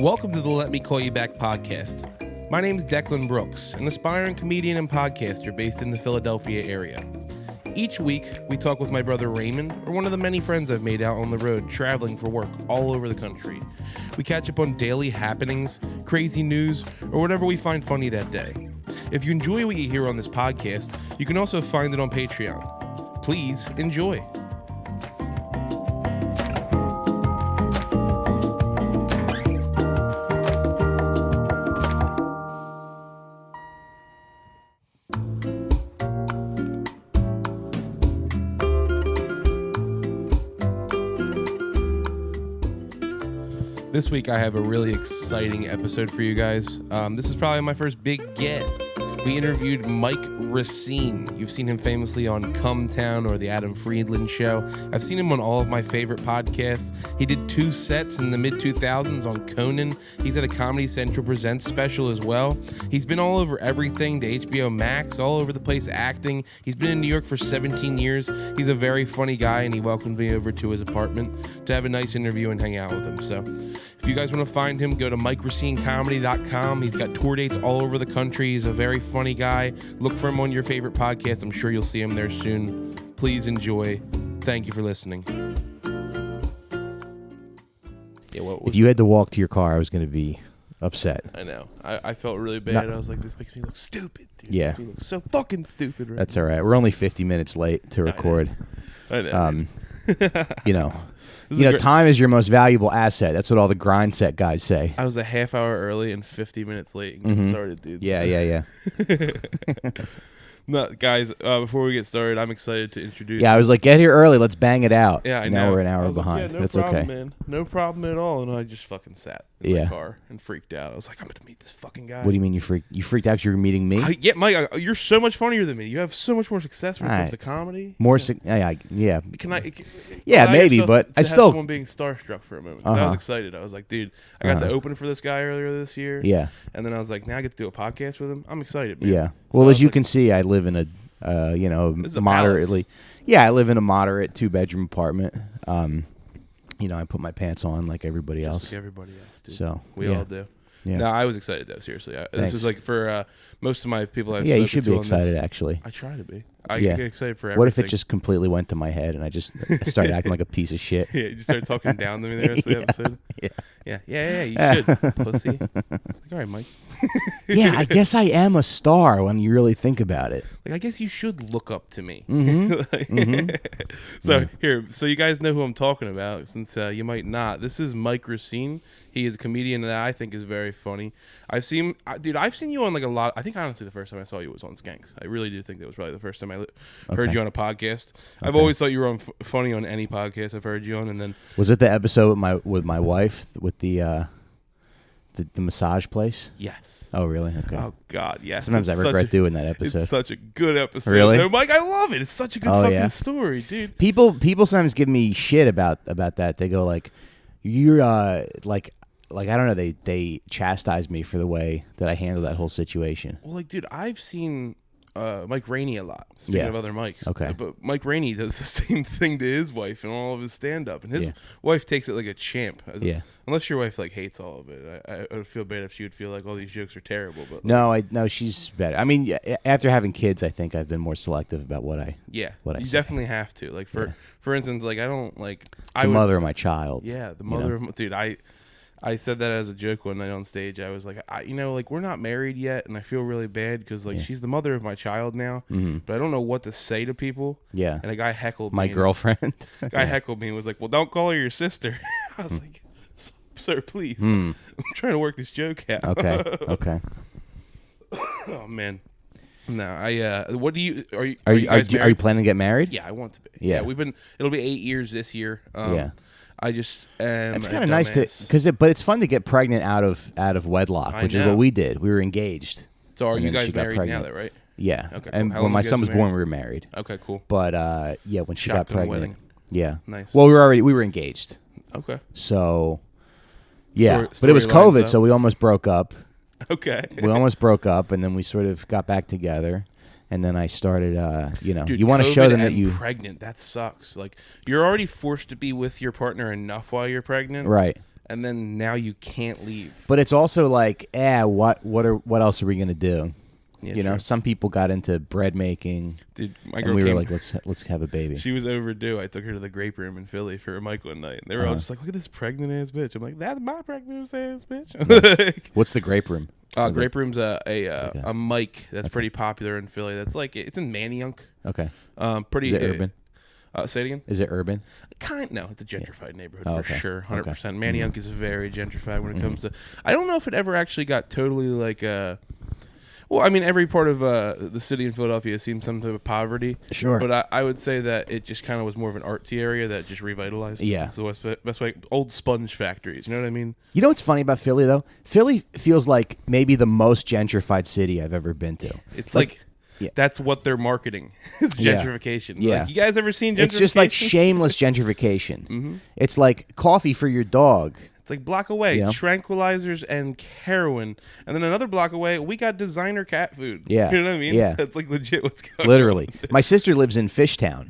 Welcome to the Let Me Call You Back podcast. My name is Declan Brooks, an aspiring comedian and podcaster based in the Philadelphia area. Each week, we talk with my brother Raymond, or one of the many friends I've made out on the road traveling for work all over the country. We catch up on daily happenings, crazy news, or whatever we find funny that day. If you enjoy what you hear on this podcast, you can also find it on Patreon. Please enjoy. This week I have a really exciting episode for you guys. This is probably my first big get. We interviewed Mike Recine. You've seen him famously on Come Town or The Adam Friedland Show. I've seen him on all of my favorite podcasts. He did 2 sets in the mid-2000s on Conan. He's at a Comedy Central Presents special as well. He's been all over everything to HBO Max, all over the place acting. He's been in New York for 17 years. He's a very funny guy, and he welcomed me over to his apartment to have a nice interview and hang out with him. So if you guys want to find him, go to MikeRecineComedy.com. He's got tour dates all over the country. He's a very funny guy. Look for him on your favorite podcast. I'm sure you'll see him there soon. Please enjoy. Thank you for listening. If you had to walk to your car, I was going to be upset. I know. I felt really bad. I was like, this makes me look stupid, dude. Yeah. Makes me look so fucking stupid right That's now. all right. We're only 50 minutes late to record. I know. Time is your most valuable asset. That's what all the grind set guys say. I was a half hour early and 50 minutes late and getting started, dude. Yeah. No, guys, before we get started, I'm excited to introduce Yeah, I was like, get here early. Let's bang it out. Yeah, I now know. we're an hour I was like, behind. yeah, no That's problem, okay. man. No problem at all. And I just fucking sat in my car and freaked out. I was like, I'm going to meet this fucking guy. What do you mean you freaked? You freaked out because you were meeting me? Mike, you're so much funnier than me. You have so much more success when it comes to comedy. Yeah. Can I? Yeah, maybe, but I still. Someone being starstruck for a moment. I was excited. I was like, dude, I got to open for this guy earlier this year. Yeah. And then I was like, now I get to do a podcast with him. I'm excited, man. Yeah. So Well, as you can see, I live in a moderately. Yeah, I live in a moderate 2-bedroom apartment. I put my pants on like everybody else. Like everybody else, dude. So we all do. Yeah. No, I was excited though. Seriously, this is like for most of my people I've Yeah, spoken you should to be on excited. this. Actually, I try to be. I Yeah. get excited for everything. what if it just completely went to my head and I just started acting like a piece of shit? Yeah, you just started talking down to me the rest of the episode. Yeah. You should, pussy. Like, all right, Mike. Yeah, I guess I am a star when you really think about it. Like, I guess you should look up to me. Mm-hmm. So you guys know who I'm talking about, since you might not. This is Mike Recine. He is a comedian that I think is very funny. I've seen you on like a lot. I think honestly the first time I saw you was on Skanks. I really do think that was probably the first time I heard you on a podcast. I've always thought you were funny on any podcast I've heard you on, and then was it the episode with my wife with the massage place? Yes. Oh really? Okay. Oh God, yes. Sometimes I regret doing that episode. It's such a good episode. Really? No, Mike, I love it. It's such a good story, dude. People sometimes give me shit about that. They go like, you're like I don't know. They chastise me for the way that I handle that whole situation. Well, like, dude, I've seen Mike Recine a lot. Speaking of other Mikes. Okay. But Mike Recine does the same thing to his wife and all of his stand-up. And his wife takes it like a champ. Unless your wife, like, hates all of it. I would feel bad if she would feel like all these jokes are terrible. But No, she's better. I mean, after having kids, I think I've been more selective about what I you say. definitely have to. Like, for instance, like, I don't, like... It's the mother of my child. Yeah, the mother of my... Dude, I said that as a joke one night on stage. I was like, we're not married yet, and I feel really bad because, like, she's the mother of my child now, but I don't know what to say to people. Yeah. And a guy heckled me. My girlfriend? Heckled me and was like, well, don't call her your sister. I was like, sir, please. I'm trying to work this joke out. Okay. Oh, man. No, what do you... Are you planning to get married? Yeah, I want to be. Yeah. It'll be 8 years this year. I just it's kind of nice but it's fun to get pregnant out of wedlock, which is what we did. We were engaged. So are you guys married now, though, right? Yeah. Okay. And when my son was born, we were married. Okay, cool. But when she got pregnant, wedding. Yeah. Nice. Well, we were engaged. Okay. So yeah, Story but it was COVID, up. so we almost broke up. Okay. We almost broke up, and then we sort of got back together. And then I started, Dude, you want to show them that you pregnant. That sucks. Like, you're already forced to be with your partner enough while you're pregnant, right? and then now you can't leave. But it's also like, what else are we gonna do? Yeah, you know, true. some people got into bread making. Dude, my and girl we were came, like, let's have a baby. She was overdue. I took her to the grape room in Philly for a Mike one night. And they were all just like, look at this pregnant ass bitch. I'm like, that's my pregnant ass bitch. What's the grape room? Grape room's a Mike that's pretty popular in Philly. That's like, it's in Manayunk. Okay. Pretty. Is it urban? Say it again? Is it urban? No, it's a gentrified neighborhood for okay. sure. 100%. Okay. Manayunk is very gentrified when it comes to. I don't know if it ever actually got totally like. Well, I mean, every part of the city in Philadelphia seems some type of poverty. Sure. But I would say that it just kind of was more of an artsy area that just revitalized. Yeah. So best way, old sponge factories. You know what I mean? You know what's funny about Philly though? Philly feels like maybe the most gentrified city I've ever been to. It's like yeah. That's what they're marketing. It's gentrification. Yeah. Like, you guys ever seen gentrification? It's just like shameless gentrification. Mm-hmm. It's like coffee for your dog. It's like block away, You know? tranquilizers and heroin. And then another block away, we got designer cat food. Yeah. You know what I mean? Yeah. That's like legit what's going Literally. on. My sister lives in Fishtown.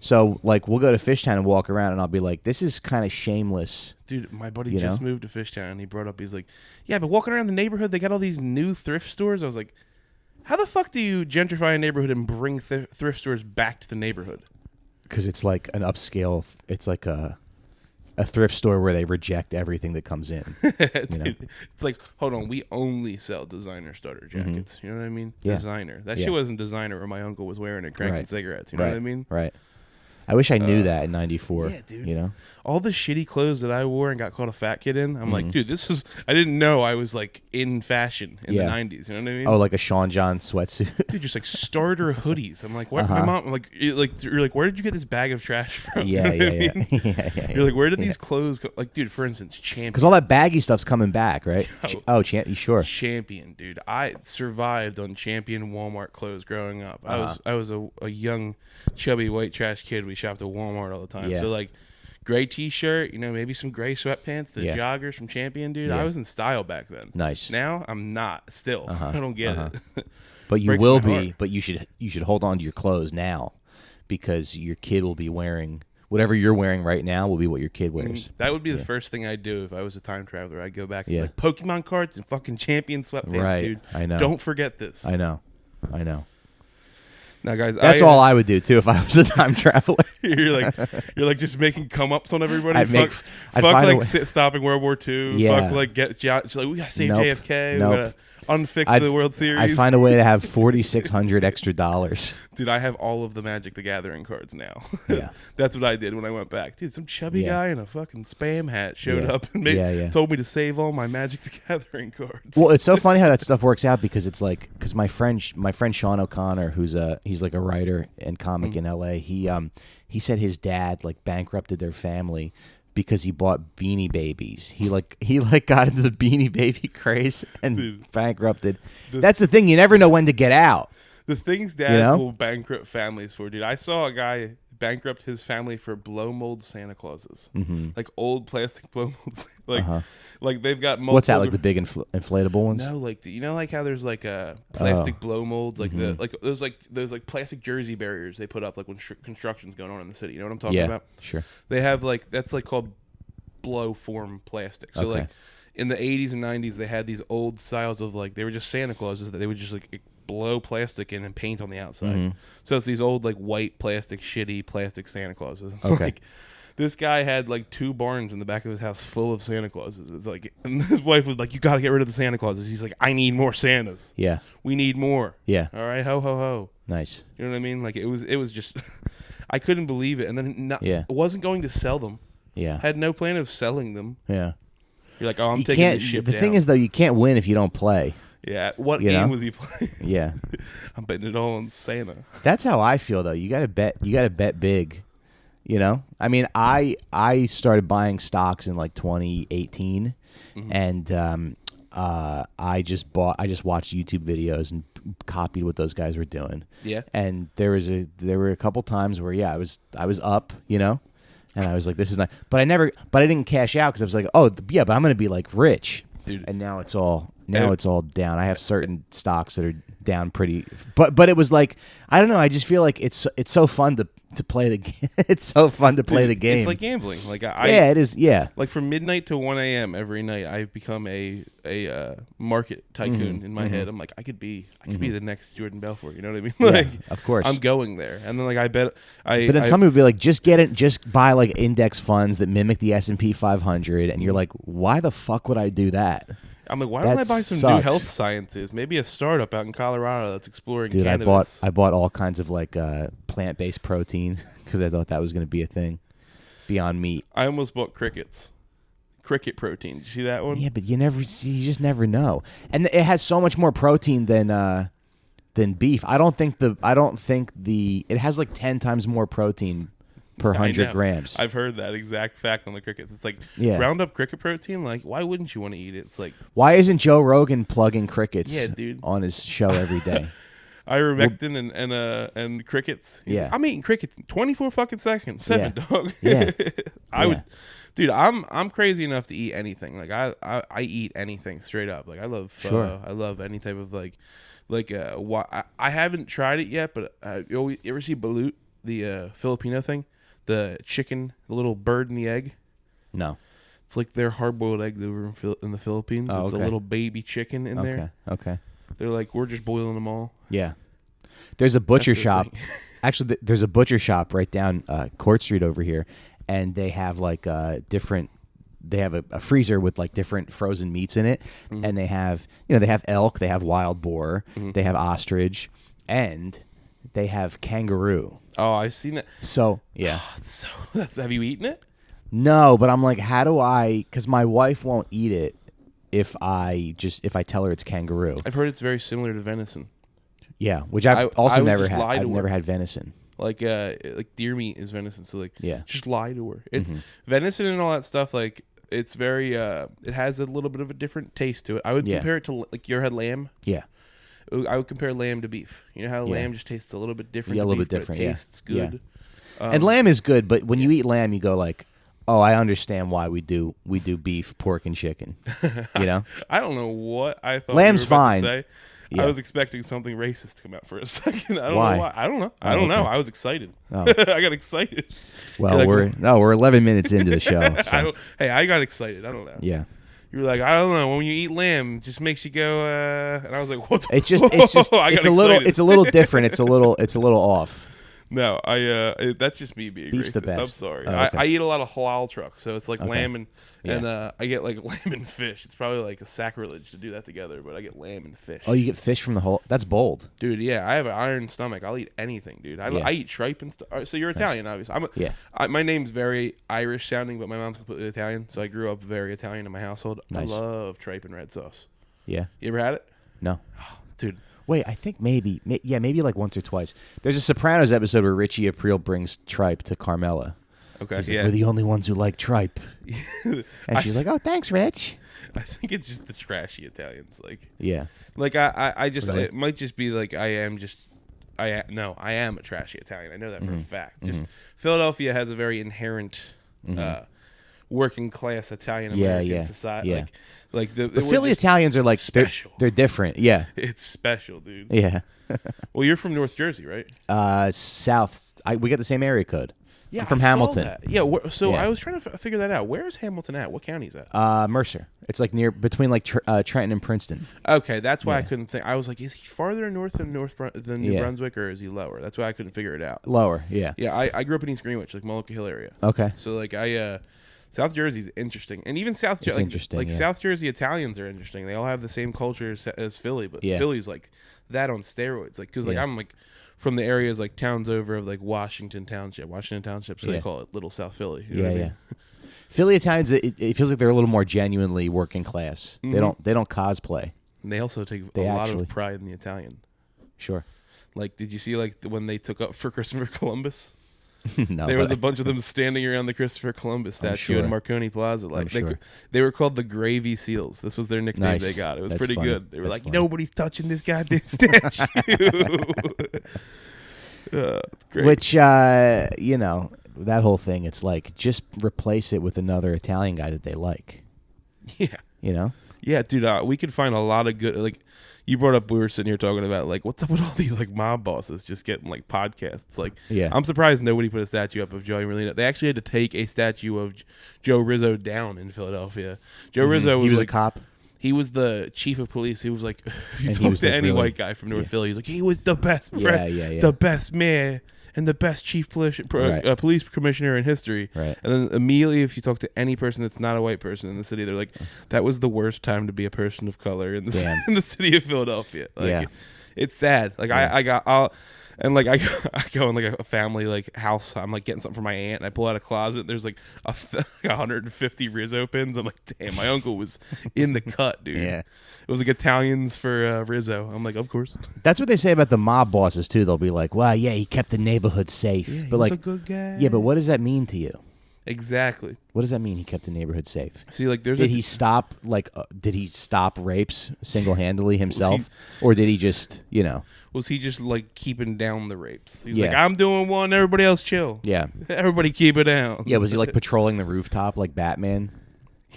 So, like, we'll go to Fishtown and walk around, and I'll be like, this is kind of shameless. Dude, my buddy You just know? moved to Fishtown, and he brought up, he's like, yeah, but walking around the neighborhood, they got all these new thrift stores. I was like, how the fuck do you gentrify a neighborhood and bring thrift stores back to the neighborhood? Because it's like an upscale, it's like a thrift store where they reject everything that comes in. Dude, it's like, hold on, we only sell designer starter jackets. You know what I mean? Yeah. Designer. That Yeah. shit wasn't designer where my uncle was wearing it, cranking Right. cigarettes. You know what I mean? Right. I wish I knew that in '94. Yeah, dude. You know? All the shitty clothes that I wore and got called a fat kid in, I'm like, dude, I didn't know I was like in fashion in the 90s. You know what I mean? Oh, like a Sean John sweatsuit. Dude, just like starter hoodies. I'm like, what? My mom, I'm like, you're like, where did you get this bag of trash from? Yeah, You know yeah, what I yeah. mean? yeah. You're like, where did these clothes go? Like, dude, for instance, Champion. Because all that baggy stuff's coming back, right? Sure. Champion, dude. I survived on Champion Walmart clothes growing up. I was a young, chubby white trash kid. We shopped at Walmart all the time. Yeah. So like, gray T-shirt, maybe some gray sweatpants, the joggers from Champion, dude. Yeah. I was in style back then. Nice. Now I'm not. Still, I don't get it. But you Breaks will my be. heart. But you should hold on to your clothes now, because your kid will be wearing whatever you're wearing right now will be what your kid wears. That would be the first thing I'd do if I was a time traveler. I'd go back and be Yeah. like, Pokemon cards and fucking Champion sweatpants, Right. dude. I know. Don't forget this. I know. Now, guys, That's all I would do too if I was a time traveler. you're like just making come ups on everybody. I'd fuck find a like way- stopping World War II. Yeah. Fuck like get it's like we gotta save Nope. JFK. Nope. We gotta unfix the World Series. I'd find a way to have $4,600 extra dollars. Dude, I have all of the Magic the Gathering cards now. Yeah. That's what I did when I went back. Dude, some chubby Yeah. guy in a fucking Spam hat showed Yeah. up and told me to save all my Magic the Gathering cards. Well, it's so funny how that stuff works out, because it's like, because my friend Sean O'Connor, he's like a writer and comic in LA. He said his dad like bankrupted their family because he bought Beanie Babies. He got into the Beanie Baby craze and bankrupted. That's the thing, you never know when to get out. The things dads will bankrupt families for, dude. I saw a guy bankrupt his family for blow mold Santa Clauses, like old plastic blow molds. Like they've got multiple. What's that, like the big inflatable ones? No, like like how there's like plastic blow molds, like those plastic jersey barriers they put up like when construction's going on in the city. You know what I'm talking about? Sure. They have that's like called blow form plastic. So Okay. like in the 80s and 90s, they had these old styles of like they were just Santa Clauses that they would just like blow plastic in and paint on the outside. So it's these old like white plastic, shitty plastic Santa Clauses. Okay. Like this guy had like 2 barns in the back of his house full of Santa Clauses. It's like, and his wife was like, "You got to get rid of the Santa Clauses." He's like, "I need more Santas. Yeah. We need more. Yeah. All right, ho ho ho." Nice. You know what I mean? Like it was just, I couldn't believe it. And then Yeah. wasn't going to sell them. Yeah. Had no plan of selling them. Yeah. You're like, "Oh, I'm You taking can't. this ship The down." thing is, though, you can't win if you don't play. Yeah. What You game know? was he playing? Yeah. I'm betting it all on Santa. That's how I feel, though. You gotta bet big. You know, I mean, I started buying stocks in like 2018, and I just watched YouTube videos and copied what those guys were doing. Yeah. And there were a couple times where I was up, you know, and I was like, this is not. But I didn't cash out because I was like, oh yeah, but I'm gonna be like rich, Dude. And now it's all down. I have certain stocks that are down pretty, but it was like, I don't know. I just feel like it's so fun to play the game. It's so fun to play the game. It's like gambling. Like yeah, it is. Yeah, like from midnight to 1 a.m. every night, I've become a market tycoon in my head. I'm like, I could be the next Jordan Belfort. You know what I mean? Like, of course. I'm going there, and then like I bet But then some people be like, just buy like index funds that mimic the S&P 500, and you're like, why the fuck would I do that? I'm like, why don't I buy some new health sciences? Maybe a startup out in Colorado that's exploring cannabis. I bought all kinds of like plant-based protein because I thought that was going to be a thing beyond meat. I almost bought cricket protein. Did you see that one? Yeah, but you just never know. And it has so much more protein than beef. I don't think it has like 10 times more protein per 100 grams. I've heard that exact fact on the crickets. It's like ground up cricket protein. Like, why wouldn't you want to eat it? It's like, why isn't Joe Rogan plugging crickets dude, on his show every day? Ivermectin and crickets. He's like, I'm eating crickets in 24 fucking seconds. 7, dog. Yeah. I would, dude. I'm crazy enough to eat anything. Like I eat anything straight up. Like I love any type of I haven't tried it yet, but you ever see balut, the Filipino thing? The chicken, the little bird in the egg. No, it's like their hard-boiled eggs over in the Philippines. It's a little baby chicken in there. Okay. They're like, we're just boiling them all. Yeah. There's a butcher shop. Actually, there's a butcher shop right down Court Street over here, and they have like different. They have a freezer with like different frozen meats in it, and they have elk, they have wild boar, they have ostrich, and they have kangaroo. Oh, I've seen it. So yeah. Have you eaten it? No, but I'm like, how do I? Because my wife won't eat it if I tell her it's kangaroo. I've heard it's very similar to venison. Yeah, which I've also never had. I've never had venison. Like deer meat is venison, so like just lie to her. It's venison and all that stuff. Like it's very it has a little bit of a different taste to it. I would compare it to like you ever had lamb. Yeah. I would compare lamb to beef. You know how lamb just tastes a little bit different. Yeah, a little beef, bit different. But it tastes good. Yeah. And lamb is good, but when you eat lamb, you go like, "Oh, I understand why we do beef, pork, and chicken." You know. I don't know what I thought. Lamb's you were about fine. To say. Yeah. I was expecting something racist to come out for a second. I don't know why. I don't know. I don't know. I was excited. Oh. I got excited. Well, like, we're 11 minutes into the show. So. I got excited. I don't know. Yeah. You were like, I don't know. When you eat lamb, it just makes you go. And I was like, what's? It's a little different. It's a little off. No, that's just me being Beef's racist. the best. I'm sorry. Oh, okay. I eat a lot of halal truck, so it's like lamb and I get like lamb and fish. It's probably like a sacrilege to do that together, but I get lamb and fish. Oh, you get fish from the whole? That's bold, dude. Yeah, I have an iron stomach. I'll eat anything, dude. I eat tripe and stuff. So you're Italian, obviously. My name's very Irish sounding, but my mom's completely Italian, so I grew up very Italian in my household. Nice. I love tripe and red sauce. Yeah. You ever had it? No. Oh, dude. Wait, I think maybe like once or twice. There's a Sopranos episode where Richie Aprile brings tripe to Carmela. Okay, like, we're the only ones who like tripe. And she's like, "Oh, thanks, Rich." I think it's just the trashy Italians, like. Yeah. Like I just really? It might just be like I am a trashy Italian. I know that for a fact. Just Philadelphia has a very inherent working class Italian American society. Yeah. Like the Philly Italians are like special. They're different. Yeah. It's special, dude. Yeah. Well, you're from North Jersey, right? South. We got the same area code. Yeah, I'm from Hamilton. That. Yeah. I was trying to figure that out. Where is Hamilton at? What county is that? Mercer. It's like between like Trenton and Princeton. Okay, that's why I couldn't think. I was like, is he farther north than New Brunswick, or is he lower? That's why I couldn't figure it out. Lower. Yeah. Yeah. I grew up in East Greenwich, like Mullica Hill area. Okay. So like South Jersey's interesting, and even South Jersey Italians are interesting. They all have the same culture as Philly, but Philly's like that on steroids. Like, because like I'm like from the areas like towns over of like Washington Township, so they call it Little South Philly. You know what I mean? Philly Italians, it feels like they're a little more genuinely working class. Mm-hmm. They don't cosplay. And they also take a lot of pride in the Italian. Sure. Like, did you see like when they took up for Christopher Columbus? No, there was a bunch of them standing around the Christopher Columbus statue in Marconi Plaza. Like they were called the Gravy Seals. This was their nickname they got. It was pretty good. They were like, nobody's touching this goddamn statue. It's great. Which that whole thing. It's like just replace it with another Italian guy that they like. Yeah. You know. Yeah, dude, we could find a lot of good, like, you brought up, we were sitting here talking about, like, what's up with all these, like, mob bosses just getting, like, podcasts? Like, Yeah. I'm surprised nobody put a statue up of Joey Merlino. They actually had to take a statue of Joe Rizzo down in Philadelphia. Joe Rizzo He was like, a cop. He was the chief of police. He was like, if you And he talk was, to like, any really- white guy from North Philly, he's like, he was the best, Yeah. the best mayor and the best chief police commissioner in history. Right. And then immediately, if you talk to any person that's not a white person in the city, they're like, that was the worst time to be a person of color in the in the city of Philadelphia. Like, it's sad. Like I go in like a family like house. I'm like getting something for my aunt, and I pull out a closet. There's like 150 Rizzo pins. I'm like, damn, my uncle was in the cut, dude. Yeah. It was like Italians for Rizzo. I'm like, of course. That's what they say about the mob bosses too. They'll be like, "Well, yeah, he kept the neighborhood safe." Yeah, but he like, was a good guy. yeah, but what does that mean to you? Exactly. What does that mean? He kept the neighborhood safe. See, like, Did he stop rapes single-handedly himself, or did he just, Was he just like keeping down the rapes? He's Yeah. like, I'm doing one. Everybody else chill. Yeah, Everybody keep it down. yeah? Was he like patrolling the rooftop like Batman,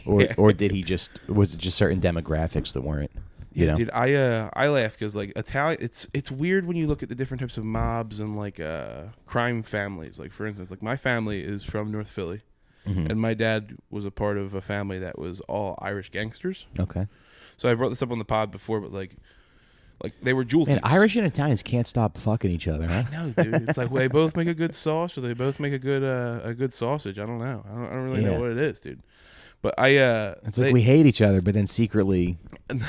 or did he was it just certain demographics that weren't? Yeah, dude, I laugh because like Italian, it's weird when you look at the different types of mobs and like crime families. Like for instance, like my family is from North Philly, and my dad was a part of a family that was all Irish gangsters. Okay. So I brought this up on the pod before, but like they were jewel thieves. And Irish and Italians can't stop fucking each other, huh? I know, dude. It's like, well, they both make a good sauce, or they both make a good sausage. I don't know. I don't really know what it is, dude. But it's like we hate each other, but then secretly,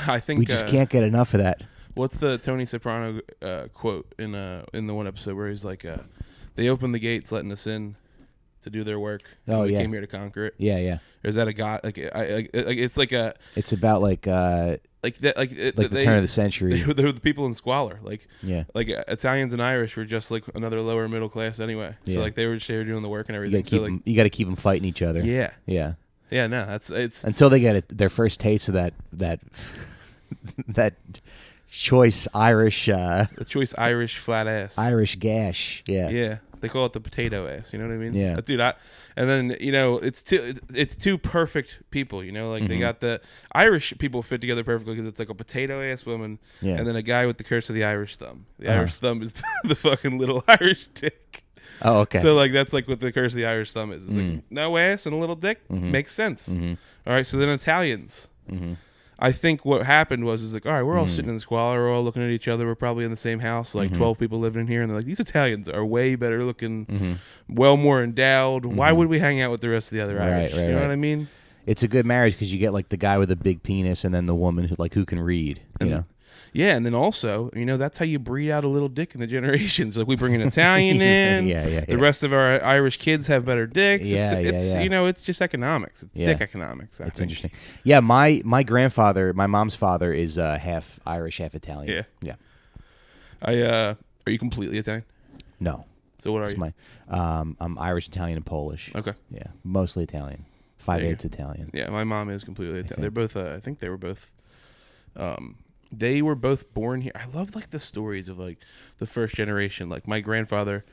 I think we just can't get enough of that. What's the Tony Soprano quote in the one episode where he's like, they opened the gates, letting us in to do their work. Oh, we yeah. came here to conquer it. Yeah, yeah. Or is that a god? Like, it's like a. It's about like the turn of the century. They were the people in squalor. Like, yeah. Like Italians and Irish were just like another lower middle class anyway. So like they were doing the work and everything. You got to keep them fighting each other. Yeah. Yeah. Yeah. No, it's until they get their first taste of that that choice Irish. The choice Irish flat ass. Irish gash. Yeah. Yeah. They call it the potato ass. You know what I mean? Yeah. Dude, and then it's two perfect people. Like they got the Irish people fit together perfectly because it's like a potato ass woman, and then a guy with the curse of the Irish thumb. The Irish thumb is the fucking little Irish dick. Oh, okay. So like that's like what the curse of the Irish thumb is. It's like no ass and a little dick makes sense. All right. So then Italians. I think what happened was like, all right, we're all sitting in the squalor, we're all looking at each other, we're probably in the same house, like 12 people living in here, and they're like, these Italians are way better looking, well more endowed. Why would we hang out with the rest of the other Irish? You know what I mean? It's a good marriage because you get like the guy with a big penis and then the woman who can read. You know. Yeah, and then also, that's how you breed out a little dick in the generations. Like we bring an Italian in, The rest of our Irish kids have better dicks. It's just economics. It's dick economics. I think. Interesting. Yeah, my grandfather, my mom's father, is half Irish, half Italian. Yeah. Are you completely Italian? No. So what are you? I'm Irish, Italian, and Polish. Okay. Yeah, mostly Italian. 5/8 Italian. Yeah, my mom is completely Italian. They're both. I think they were both. They were both born here. I love like the stories of like the first generation. Like my grandfather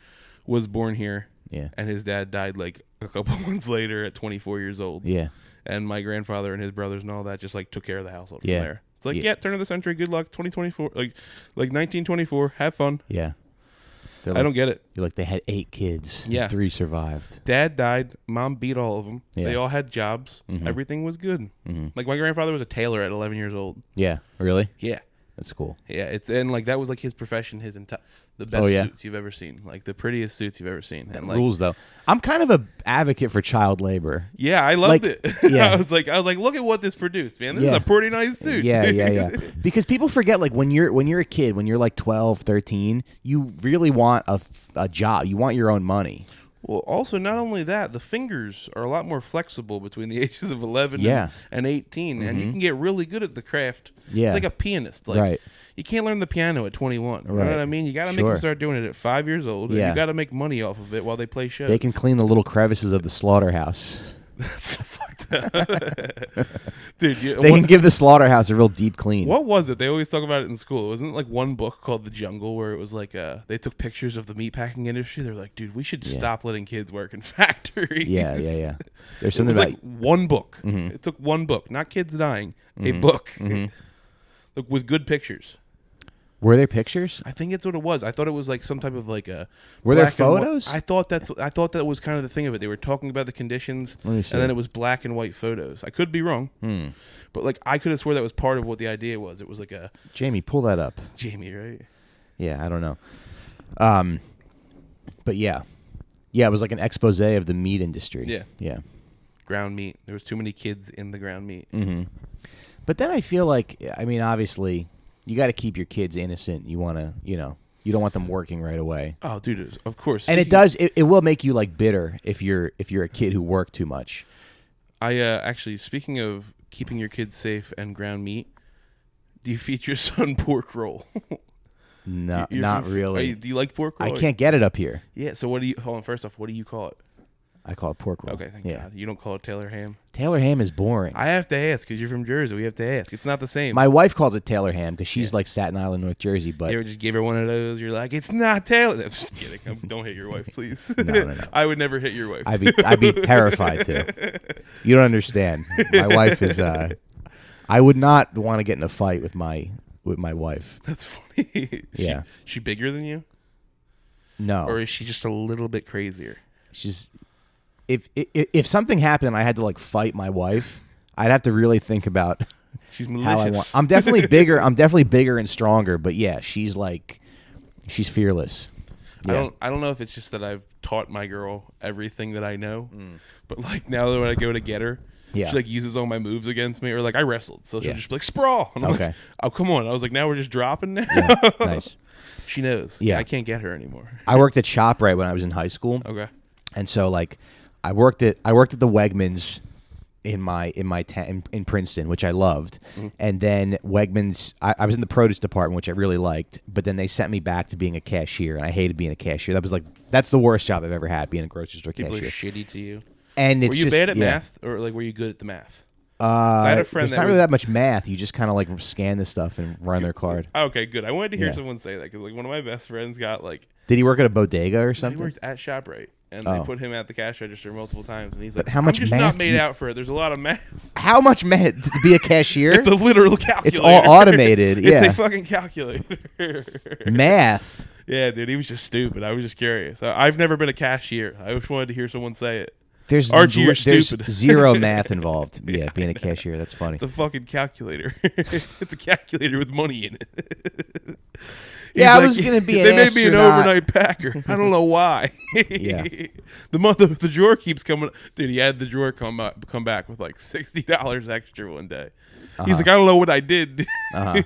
was born here. Yeah. And his dad died like a couple months later at 24 years old. Yeah. And my grandfather and his brothers and all that just like took care of the household from Yeah. there. It's like, turn of the century, good luck, 2024, like 1924, have fun. Yeah. I don't get it. You're like, they had 8 kids. Yeah. And 3 survived. Dad died. Mom beat all of them. Yeah. They all had jobs. Everything was good. Like my grandfather was a tailor at 11 years old. Yeah. Really? Yeah. That's cool. Yeah, and like that was like his profession, the best suits you've ever seen, like the prettiest suits you've ever seen. And like, rules though. I'm kind of a advocate for child labor. Yeah, I loved it. Yeah. I was like, look at what this produced, man. This is a pretty nice suit. Yeah. Because people forget, like when you're a kid, when you're like 12, 13, you really want a job. You want your own money. Well, also, not only that, the fingers are a lot more flexible between the ages of 11 and 18, and you can get really good at the craft. Yeah. It's like a pianist. Like, you can't learn the piano at 21. You know what I mean? You got to make them start doing it at 5 years old, and you got to make money off of it while they play shows. They can clean the little crevices of the slaughterhouse. That's so fucked Dude, They can give the slaughterhouse a real deep clean. What was it? They always talk about it in school. Wasn't it like one book called The Jungle where it was like they took pictures of the meatpacking industry. They're like, dude, we should stop letting kids work in factories. Yeah. There's something it was about like one book. Mm-hmm. It took one book, not kids dying. A book. Like with good pictures. Were there pictures? I think it's what it was. I thought it was like some type of like a. Were there photos? I thought that was kind of the thing of it. They were talking about the conditions, and then it was black and white photos. I could be wrong, but like I could have swore that was part of what the idea was. It was like a. Jamie, pull that up. Jamie, right? Yeah, I don't know. But yeah, it was like an expose of the meat industry. Yeah. Ground meat. There was too many kids in the ground meat. Mm-hmm. But then I feel like, I mean, obviously, you got to keep your kids innocent. You want to, you don't want them working right away. Oh, dude, of course. And it will make you like bitter if you're a kid who worked too much. I actually, speaking of keeping your kids safe and ground meat, do you feed your son pork roll? No, not really. Do you like pork roll? I can't get it up here. Yeah. So what do you? Hold on. First off, what do you call it? I call it pork roll. Okay, thank God. You don't call it Taylor ham? Taylor ham is boring. I have to ask because you're from Jersey. We have to ask. It's not the same. My wife calls it Taylor ham because she's like Staten Island, North Jersey. But you ever just give her one of those? You're like, it's not Taylor. I'm just kidding. Don't hit your wife, please. No. I would never hit your wife. I'd be terrified to. You don't understand. My wife is. I would not want to get in a fight with my wife. That's funny. Yeah. She bigger than you? No. Or is she just a little bit crazier? She's. If something happened and I had to like fight my wife, I'd have to really think about she's malicious. how I want. I'm definitely bigger. I'm definitely bigger and stronger. But yeah, she's fearless. Yeah. I don't know if it's just that I've taught my girl everything that I know, but like now that when I go to get her, she like uses all my moves against me, or like I wrestled, so she'll just be like sprawl. And I'm like, oh come on! I was like, now we're just dropping now. Yeah, nice. She knows. Yeah, I can't get her anymore. I worked at ShopRite when I was in high school. Okay, and so like. I worked at the Wegmans in Princeton, which I loved, and then Wegmans. I was in the produce department, which I really liked, but then they sent me back to being a cashier, and I hated being a cashier. That's the worst job I've ever had, being a grocery store People cashier. People are shitty to you. And were you bad at math, or like were you good at the math? I had a friend. There's not really that much math. You just kind of like scan this stuff and run their card. Okay, good. I wanted to hear someone say that because like one of my best friends got like. Did he work at a bodega or something? He worked at ShopRite. And they put him at the cash register multiple times, and he's like, how much I'm just math not made out for it. There's a lot of math. How much math to be a cashier? It's a literal calculator. It's all automated. Yeah, it's a fucking calculator. Math. Yeah, dude, he was just stupid. I was just curious. I've never been a cashier. I just wanted to hear someone say it. Archie, you're stupid. Zero math involved. Yeah, being a cashier. That's funny. It's a fucking calculator. It's a calculator with money in it. Yeah, I was gonna be. They made me an overnight packer. I don't know why. Yeah, the drawer keeps coming. Dude, he had the drawer come back with like $60 extra one day. He's like, I don't know what I did. Nice.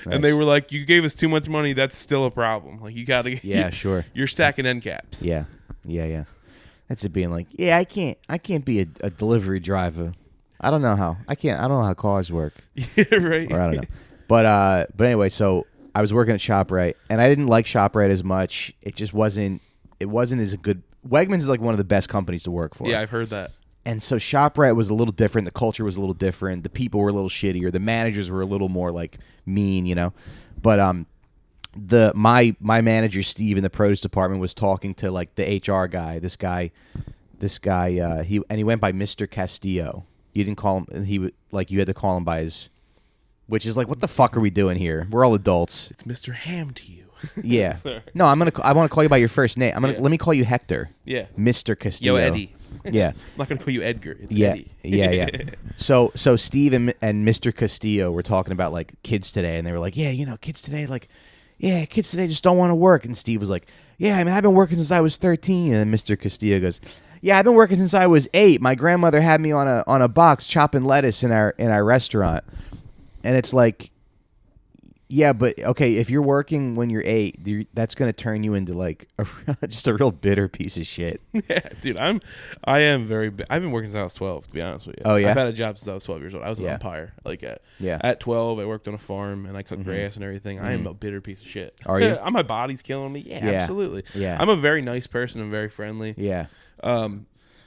And they were like, you gave us too much money. That's still a problem. Like you gotta. Yeah, sure. You're stacking end caps. Yeah. That's it. Being like, I can't be a delivery driver. I don't know how. I don't know how cars work. Yeah, right. Or I don't know. But anyway, so. I was working at ShopRite, and I didn't like ShopRite as much. It just wasn't. It wasn't as a good. Wegmans is like one of the best companies to work for. Yeah, I've heard that. And so ShopRite was a little different. The culture was a little different. The people were a little shittier. The managers were a little more like mean, But my manager Steve in the produce department was talking to like the HR guy. This guy. He went by Mr. Castillo. You didn't call him. You had to call him by his. Which is like, what the fuck are we doing here? We're all adults. It's Mr. Ham to you. Yeah. No, I want to call you by your first name. Let me call you Hector. Yeah. Mr. Castillo. Yo, Eddie. Yeah. I'm not gonna call you Edgar. It's Eddie. Yeah. So Steve and Mr. Castillo were talking about like kids today, and they were like, kids today just don't want to work. And Steve was like, yeah, I mean, I've been working since I was 13. And then Mr. Castillo goes, yeah, I've been working since I was 8. My grandmother had me on a box chopping lettuce in our restaurant. And it's like, yeah, but okay, if you're working when you're 8, that's going to turn you into like just a real bitter piece of shit. Yeah, dude, I am very. I've been working since I was 12. To be honest with you. Oh yeah, I've had a job since I was 12 years old. I was an umpire. Like at 12, I worked on a farm and I cut grass and everything. I am a bitter piece of shit. Are you? My body's killing me. Yeah, absolutely. Yeah, I'm a very nice person and very friendly. Yeah.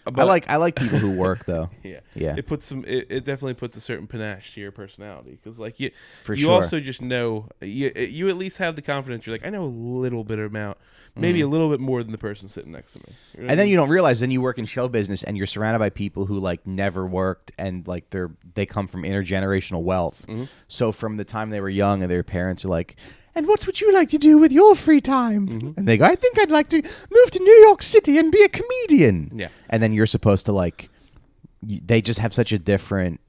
I like people who work though. Yeah. Yeah. It puts it definitely puts a certain panache to your personality, because like you sure. also just know you at least have the confidence. You're like, I know a little bit amount, maybe a little bit more than the person sitting next to me. You know what I And then mean? you don't realize, then you work in show business and you're surrounded by people who like never worked, and like they come from intergenerational wealth. So from the time they were young, and their parents are like, and what would you like to do with your free time? And they go, I think I'd like to move to New York City and be a comedian. Yeah. And then you're supposed to like, they just have such a different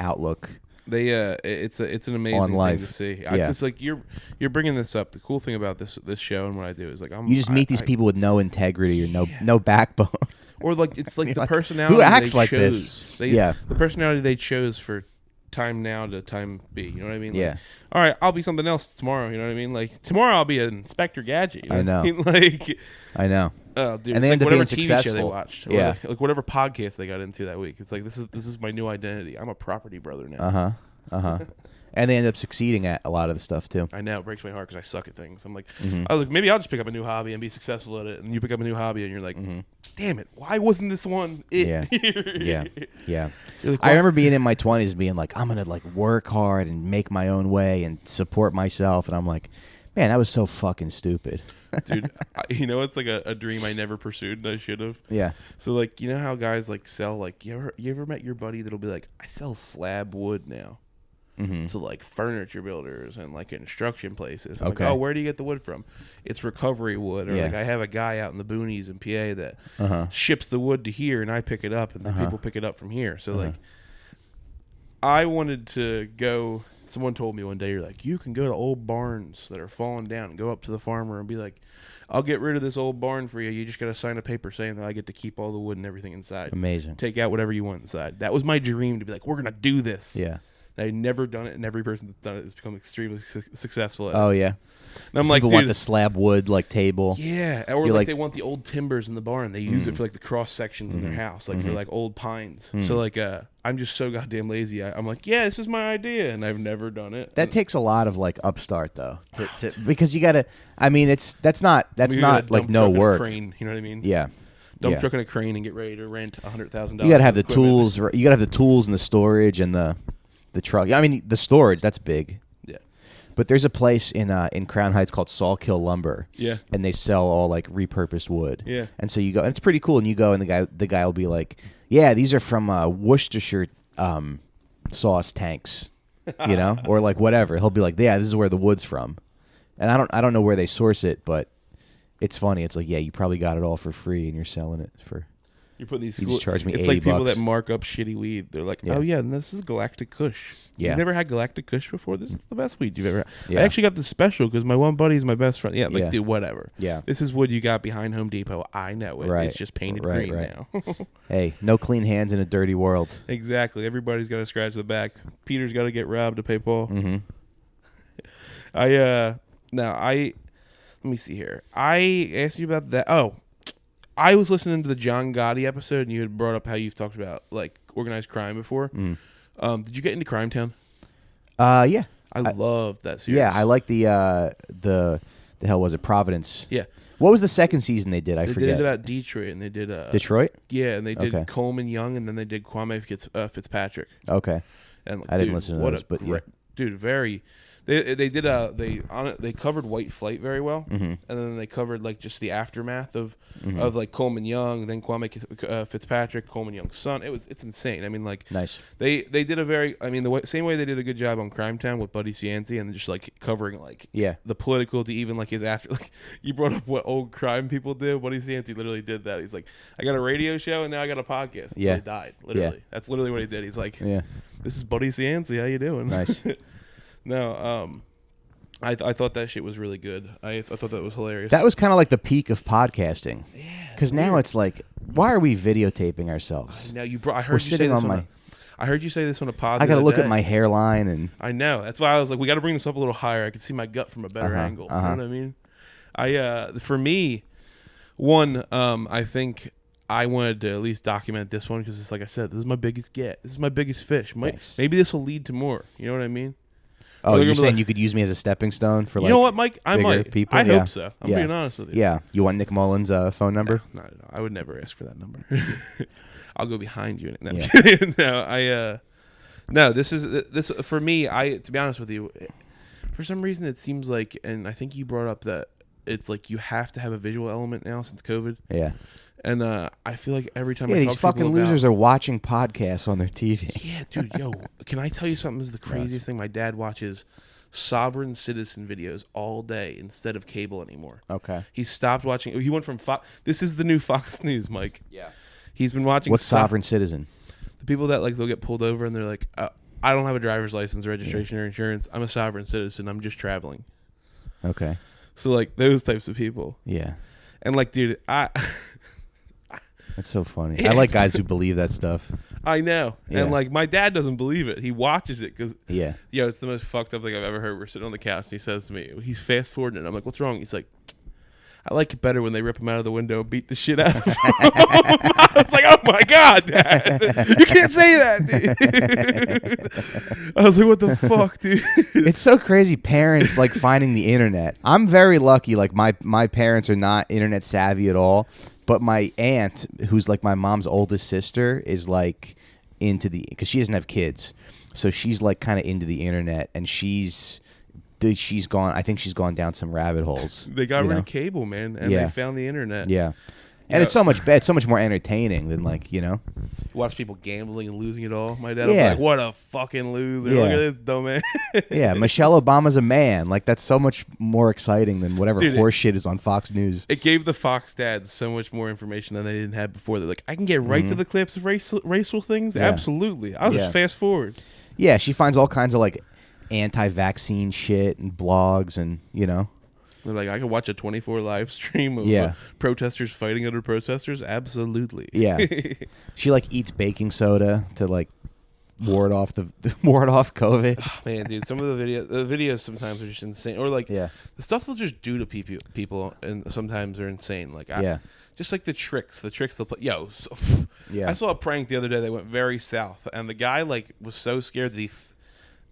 outlook. It's an amazing On thing life. to see. Yeah. Because like you're bringing this up. The cool thing about this show and what I do is like You just meet these people with no integrity or no backbone. or like it's like the like, personality who acts they like chose. this? Yeah. The personality they chose for time now to time B. You know what I mean? Like, Yeah. all right, I'll be something else tomorrow. You know what I mean? Like tomorrow I'll be an Inspector Gadget. You know I know. What I mean? Like, I know. oh, dude, And it's they like end up whatever being TV show they successful. watched. Or Yeah. like whatever podcast they got into that week. It's like this is my new identity. I'm a property brother now. And they end up succeeding at a lot of the stuff too. I know, it breaks my heart because I suck at things. I'm like, Mm-hmm. I was like, maybe I'll just pick up a new hobby and be successful at it. And you pick up a new hobby and you're like, damn it, why wasn't this one it? Yeah. Yeah. You're like, I "Well, remember being in my 20s being like, I'm going to like work hard and make my own way and support myself. And I'm like, man, that was so fucking stupid. dude, it's like a dream I never pursued and I should have. Yeah. So like, you know how guys like sell, like, you ever met your buddy that'll be like, I sell slab wood now to like furniture builders and like construction places. I'm Okay. like, oh, where do you get the wood from? It's recovery wood. Or Yeah. like I have a guy out in the boonies in PA that ships the wood to here and I pick it up and then people pick it up from here. So like, I wanted to go. Someone told me one day, you're like, you can go to old barns that are falling down and go up to the farmer and be like, I'll get rid of this old barn for you. You just got to sign a paper saying that I get to keep all the wood and everything inside. Amazing. Take out whatever you want inside. That was my dream, to be like, we're going to do this. Yeah. I'd never done it, and every person that's done it has become extremely successful at it. Oh, yeah. And I'm like, People dude, want the slab wood like table. yeah, or You're like like- they want the old timbers in the barn. They use it for like the cross sections in their house, like for like old pines. So like, I'm just so goddamn lazy. I'm like, yeah, this is my idea, and I've never done it. That takes a lot of like upstart though, because you gotta. I mean, that's not You gotta like dump no truck and a work. crane, you know what I mean? Yeah. Dump Yeah. truck and a crane and get ready to rent $100,000. You gotta have the equipment. tools. You gotta have the tools and the storage and the truck. I mean, the storage, that's big. Yeah. But there's a place in Crown Heights called Sawkill Lumber. Yeah. And they sell all like repurposed wood. Yeah. And so you go, and it's pretty cool. And you go, and the guy will be like, "Yeah, these are from Worcestershire sauce tanks," you know, or like whatever. He'll be like, "Yeah, this is where the wood's from," and I don't know where they source it, but it's funny. It's like, yeah, you probably got it all for free, and you're selling it for. You're putting these. You just charge me it's 80 like people bucks. that mark up shitty weed. They're like, Yeah. oh yeah, and this is Galactic Kush. Yeah. You've never had Galactic Kush before. This is the best weed you've ever had. Yeah. I actually got the special because my one buddy is my best friend. Yeah, like Yeah. dude, whatever. Yeah. This is wood you got behind Home Depot. I know it. Right. It's just painted Right, green right. now. Hey, no clean hands in a dirty world. Exactly. Everybody's got to scratch the back. Peter's got to get robbed to pay Paul. Mm-hmm. Let me see here. I asked you about that. Oh, I was listening to the John Gotti episode, and you had brought up how you've talked about like organized crime before. Did you get into Crime Town? Yeah. I loved that series. Yeah, I like the hell was it, Providence? Yeah, What was the second season they did? I they forget. did it about Detroit, and they did Detroit? Yeah, and they did Okay. Coleman Young, and then they did Kwame Fitzpatrick. Okay. And I didn't dude, listen to what those, a but yeah. great, dude, very. They covered White Flight very well, and then they covered like just the aftermath of like Coleman Young, then Kwame Fitzpatrick, Coleman Young's son. It's insane. I mean, like Nice. They did a very, I mean, same way they did a good job on Crime Town with Buddy Cianci, and just like covering like Yeah. the political to even like his after. Like you brought up what old crime people did. Buddy Cianci literally did that. He's like, I got a radio show and now I got a podcast. Yeah. He died literally. Yeah. That's literally what he did. He's like, Yeah. this is Buddy Cianci. How you doing? Nice. No, I thought that shit was really good. I thought that was hilarious. That was kind of like the peak of podcasting. Yeah. Because now it's like, why are we videotaping ourselves? now I heard We're you say sitting this on on my. I heard you say this on a pod. I got to the look other at my day. hairline and. I know. That's why I was like, we got to bring this up a little higher. I could see my gut from a better angle. You know what I mean? For me, one, I think I wanted to at least document this one because it's like I said, this is my biggest get. This is my biggest fish. Thanks. Maybe this will lead to more. You know what I mean? Oh, Or you're saying like, you could use me as a stepping stone for like you know what, Mike? I bigger might. people? I Yeah. hope so. I'm Yeah. being honest with you. Yeah. You want Nick Mullen's phone number? No, not at all. I would never ask for that number. I'll go behind you. No, I'm Yeah. kidding. No, this is for me. To be honest with you, for some reason it seems like, and I think you brought up that it's like you have to have a visual element now since COVID. Yeah. And I feel like every time Yeah, I talk these to people fucking about, losers are watching podcasts on their TV. yeah, dude, yo, can I tell you something? This is the craziest thing. My dad watches sovereign citizen videos all day instead of cable anymore. Okay. He stopped watching. He went from Fox. This is the new Fox News, Mike. Yeah. He's been watching. What's sovereign citizen? The people that like they'll get pulled over and they're like, I don't have a driver's license, registration, or insurance. I'm a sovereign citizen. I'm just traveling. Okay. So like those types of people. Yeah. And like, dude, That's so funny. Yeah, I like it's guys who believe that stuff. I know. Yeah. And like my dad doesn't believe it. He watches it because Yeah. it's the most fucked up thing I've ever heard. We're sitting on the couch and he says to me, he's fast forwarding it. I'm like, what's wrong? He's like, I like it better when they rip him out of the window and beat the shit out of him. I was like, oh my God, Dad. You can't say that, dude. I was like, what the fuck, dude? It's so crazy. Parents like finding the internet. I'm very lucky. Like my parents are not internet savvy at all. But my aunt, who's like my mom's oldest sister, is like into because she doesn't have kids. So she's like kind of into the internet, and she's gone. I think she's gone down some rabbit holes. They got rid of cable, man, and they found the internet. Yeah, and it's so much better. It's so much more entertaining than like watch people gambling and losing it all. My dad was Yeah. like, "What a fucking loser! Yeah. Look at this dumbass." Yeah, Michelle Obama's a man. Like that's so much more exciting than whatever Dude, horse shit is on Fox News. It gave the Fox dads so much more information than they didn't have before. They're like, I can get right to the clips of racial things. Yeah. Absolutely, I'll just fast forward. Yeah, she finds all kinds of like anti-vaccine shit and blogs and They're like, I could watch a 24 live stream of protesters fighting other protesters. Absolutely. Yeah. She like eats baking soda to like ward off ward off COVID. Oh, man, dude, some of the videos sometimes are just insane. Or like the stuff they'll just do to people, and sometimes they're insane. Like just like the tricks they'll put. I saw a prank the other day that went very south, and the guy like was so scared that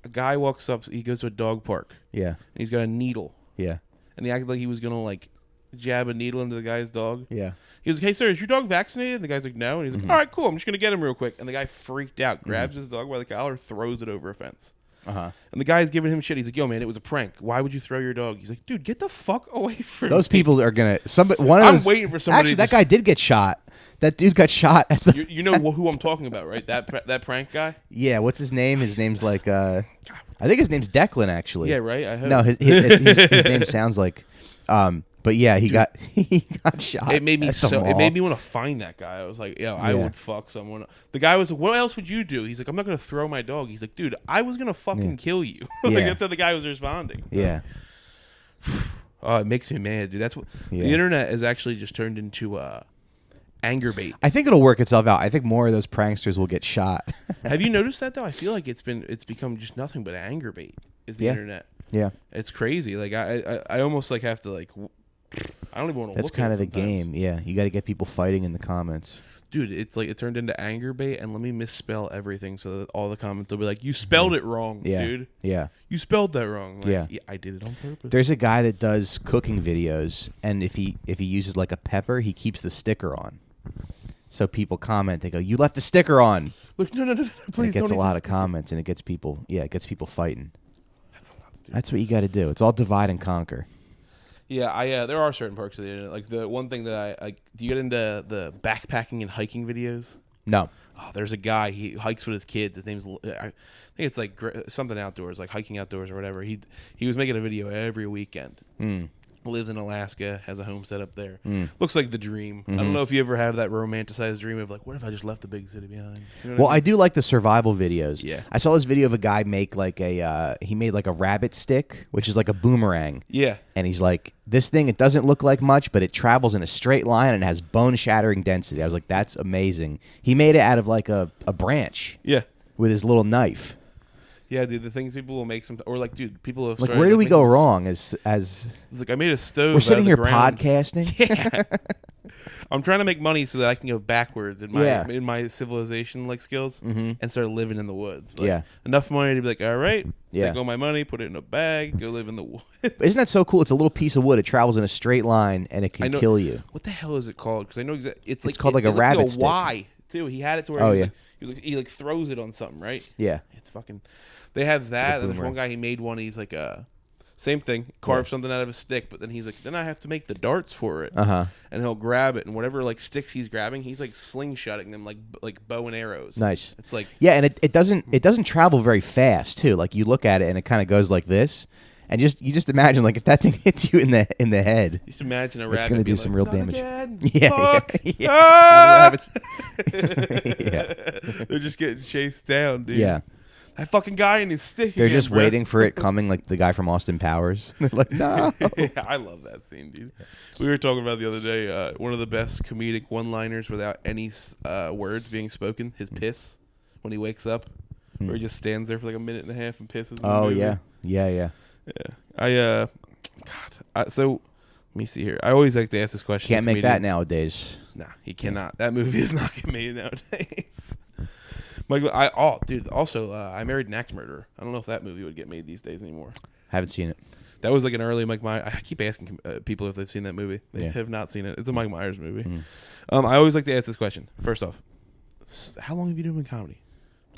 a guy walks up, he goes to a dog park. Yeah. And he's got a needle. Yeah. And he acted like he was gonna like jab a needle into the guy's dog. Yeah. He was like, "Hey sir, is your dog vaccinated?" And the guy's like, "No." And he's like, "All right, cool. I'm just gonna get him real quick." And the guy freaked out, grabs his dog by the collar, throws it over a fence. And the guy's giving him shit. He's like, "Yo, man, it was a prank. Why would you throw your dog?" He's like, "Dude, get the fuck away from Those me." people are gonna I'm waiting for somebody. Actually, that guy did get shot. That dude got shot at the. You know who I'm talking about, right? That prank guy. Yeah. What's his name? His name's like. I think his name's Declan. Actually. Yeah. Right. I heard. No, his name sounds like. But yeah, he got shot. It made me It It made me want to find that guy. I was like, yo, I would fuck someone. The guy was like, what else would you do? He's like, I'm not gonna throw my dog. He's like, dude, I was gonna fucking kill you. Like that's how the guy was responding. Yeah. Oh, it makes me mad, dude. That's what the internet has actually just turned into anger bait. I think it'll work itself out. I think more of those pranksters will get shot. Have you noticed that though? I feel like it's become just nothing but anger bait. Is the internet? Yeah. It's crazy. Like I almost like have to like. I don't even want to. That's look kind at of the sometimes. game. Yeah, you got to get people fighting in the comments. Dude, it's like it turned into anger bait, and let me misspell everything so that all the comments will be like, "You spelled it wrong, dude. Yeah. You spelled that wrong." Like, Yeah. I did it on purpose. There's a guy that does cooking videos, and if he uses like a pepper, he keeps the sticker on. So people comment, they go, "You left the sticker on." Look, no, please. And it gets don't a lot eat of comments, and it gets people fighting. That's nuts, dude. That's what you got to do. It's all divide and conquer. Yeah, there are certain perks of the internet. Like the one thing that I do you get into the backpacking and hiking videos? No. Oh, there's a guy, he hikes with his kids. His name's, I think it's like something outdoors, like hiking outdoors or whatever. He was making a video every weekend. Lives in Alaska, has a homestead up there. Looks like the dream. I don't know if you ever have that romanticized dream of like, what if I just left the big city behind? You know what Well, I I do like the survival videos. Yeah. I saw this video of a guy make like he made like a rabbit stick, which is like a boomerang. Yeah. And he's like, this thing, it doesn't look like much, but it travels in a straight line and has bone-shattering density. I was like, that's amazing. He made it out of like a branch. Yeah. With his little knife. Yeah, dude, the things people will make or like, dude, people have Like, started, where do we like, go making wrong as It's like I made a stove. we're sitting out here of the ground. podcasting? Yeah. I'm trying to make money so that I can go backwards in my civilization like skills and start living in the woods. Like, enough money to be like, all right, take all my money, put it in a bag, go live in the woods. Isn't that so cool? It's a little piece of wood. It travels in a straight line and it can kill you. What the hell is it called? Because I know exactly. It's called like a rabbit stick. Y too. He had it to where he like throws it on something, right? Yeah. It's fucking. They have that. And there's one guy. He made one. He's like same thing. Carve something out of a stick, but then he's like, then I have to make the darts for it. And he'll grab it, and whatever like sticks he's grabbing, he's like slingshotting them like bow and arrows. Nice. It's like and it doesn't travel very fast too. Like you look at it and it kind of goes like this, and you just imagine like if that thing hits you in the head, just imagine a rabbit. It's gonna do some real "Not damage. again. Yeah. Rabbits. Yeah. They're just getting chased down, dude. Yeah. That fucking guy in his stick. They're again, just waiting for it coming, like the guy from Austin Powers. They're like, no. Yeah, I love that scene, dude. We were talking about the other day, one of the best comedic one-liners without any words being spoken, his piss, when he wakes up, where he just stands there for like a minute and a half and pisses. Oh, yeah. Yeah. So, let me see here. I always like to ask this question. Can't make that nowadays. Nah, he cannot. That movie is not getting made nowadays. Mike, also, I Married an Axe Murderer. I don't know if that movie would get made these days anymore. Haven't seen it. That was like an early Mike Myers. I keep asking people if they've seen that movie. They have not seen it. It's a Mike Myers movie. I always like to ask this question. First off, how long have you been doing comedy?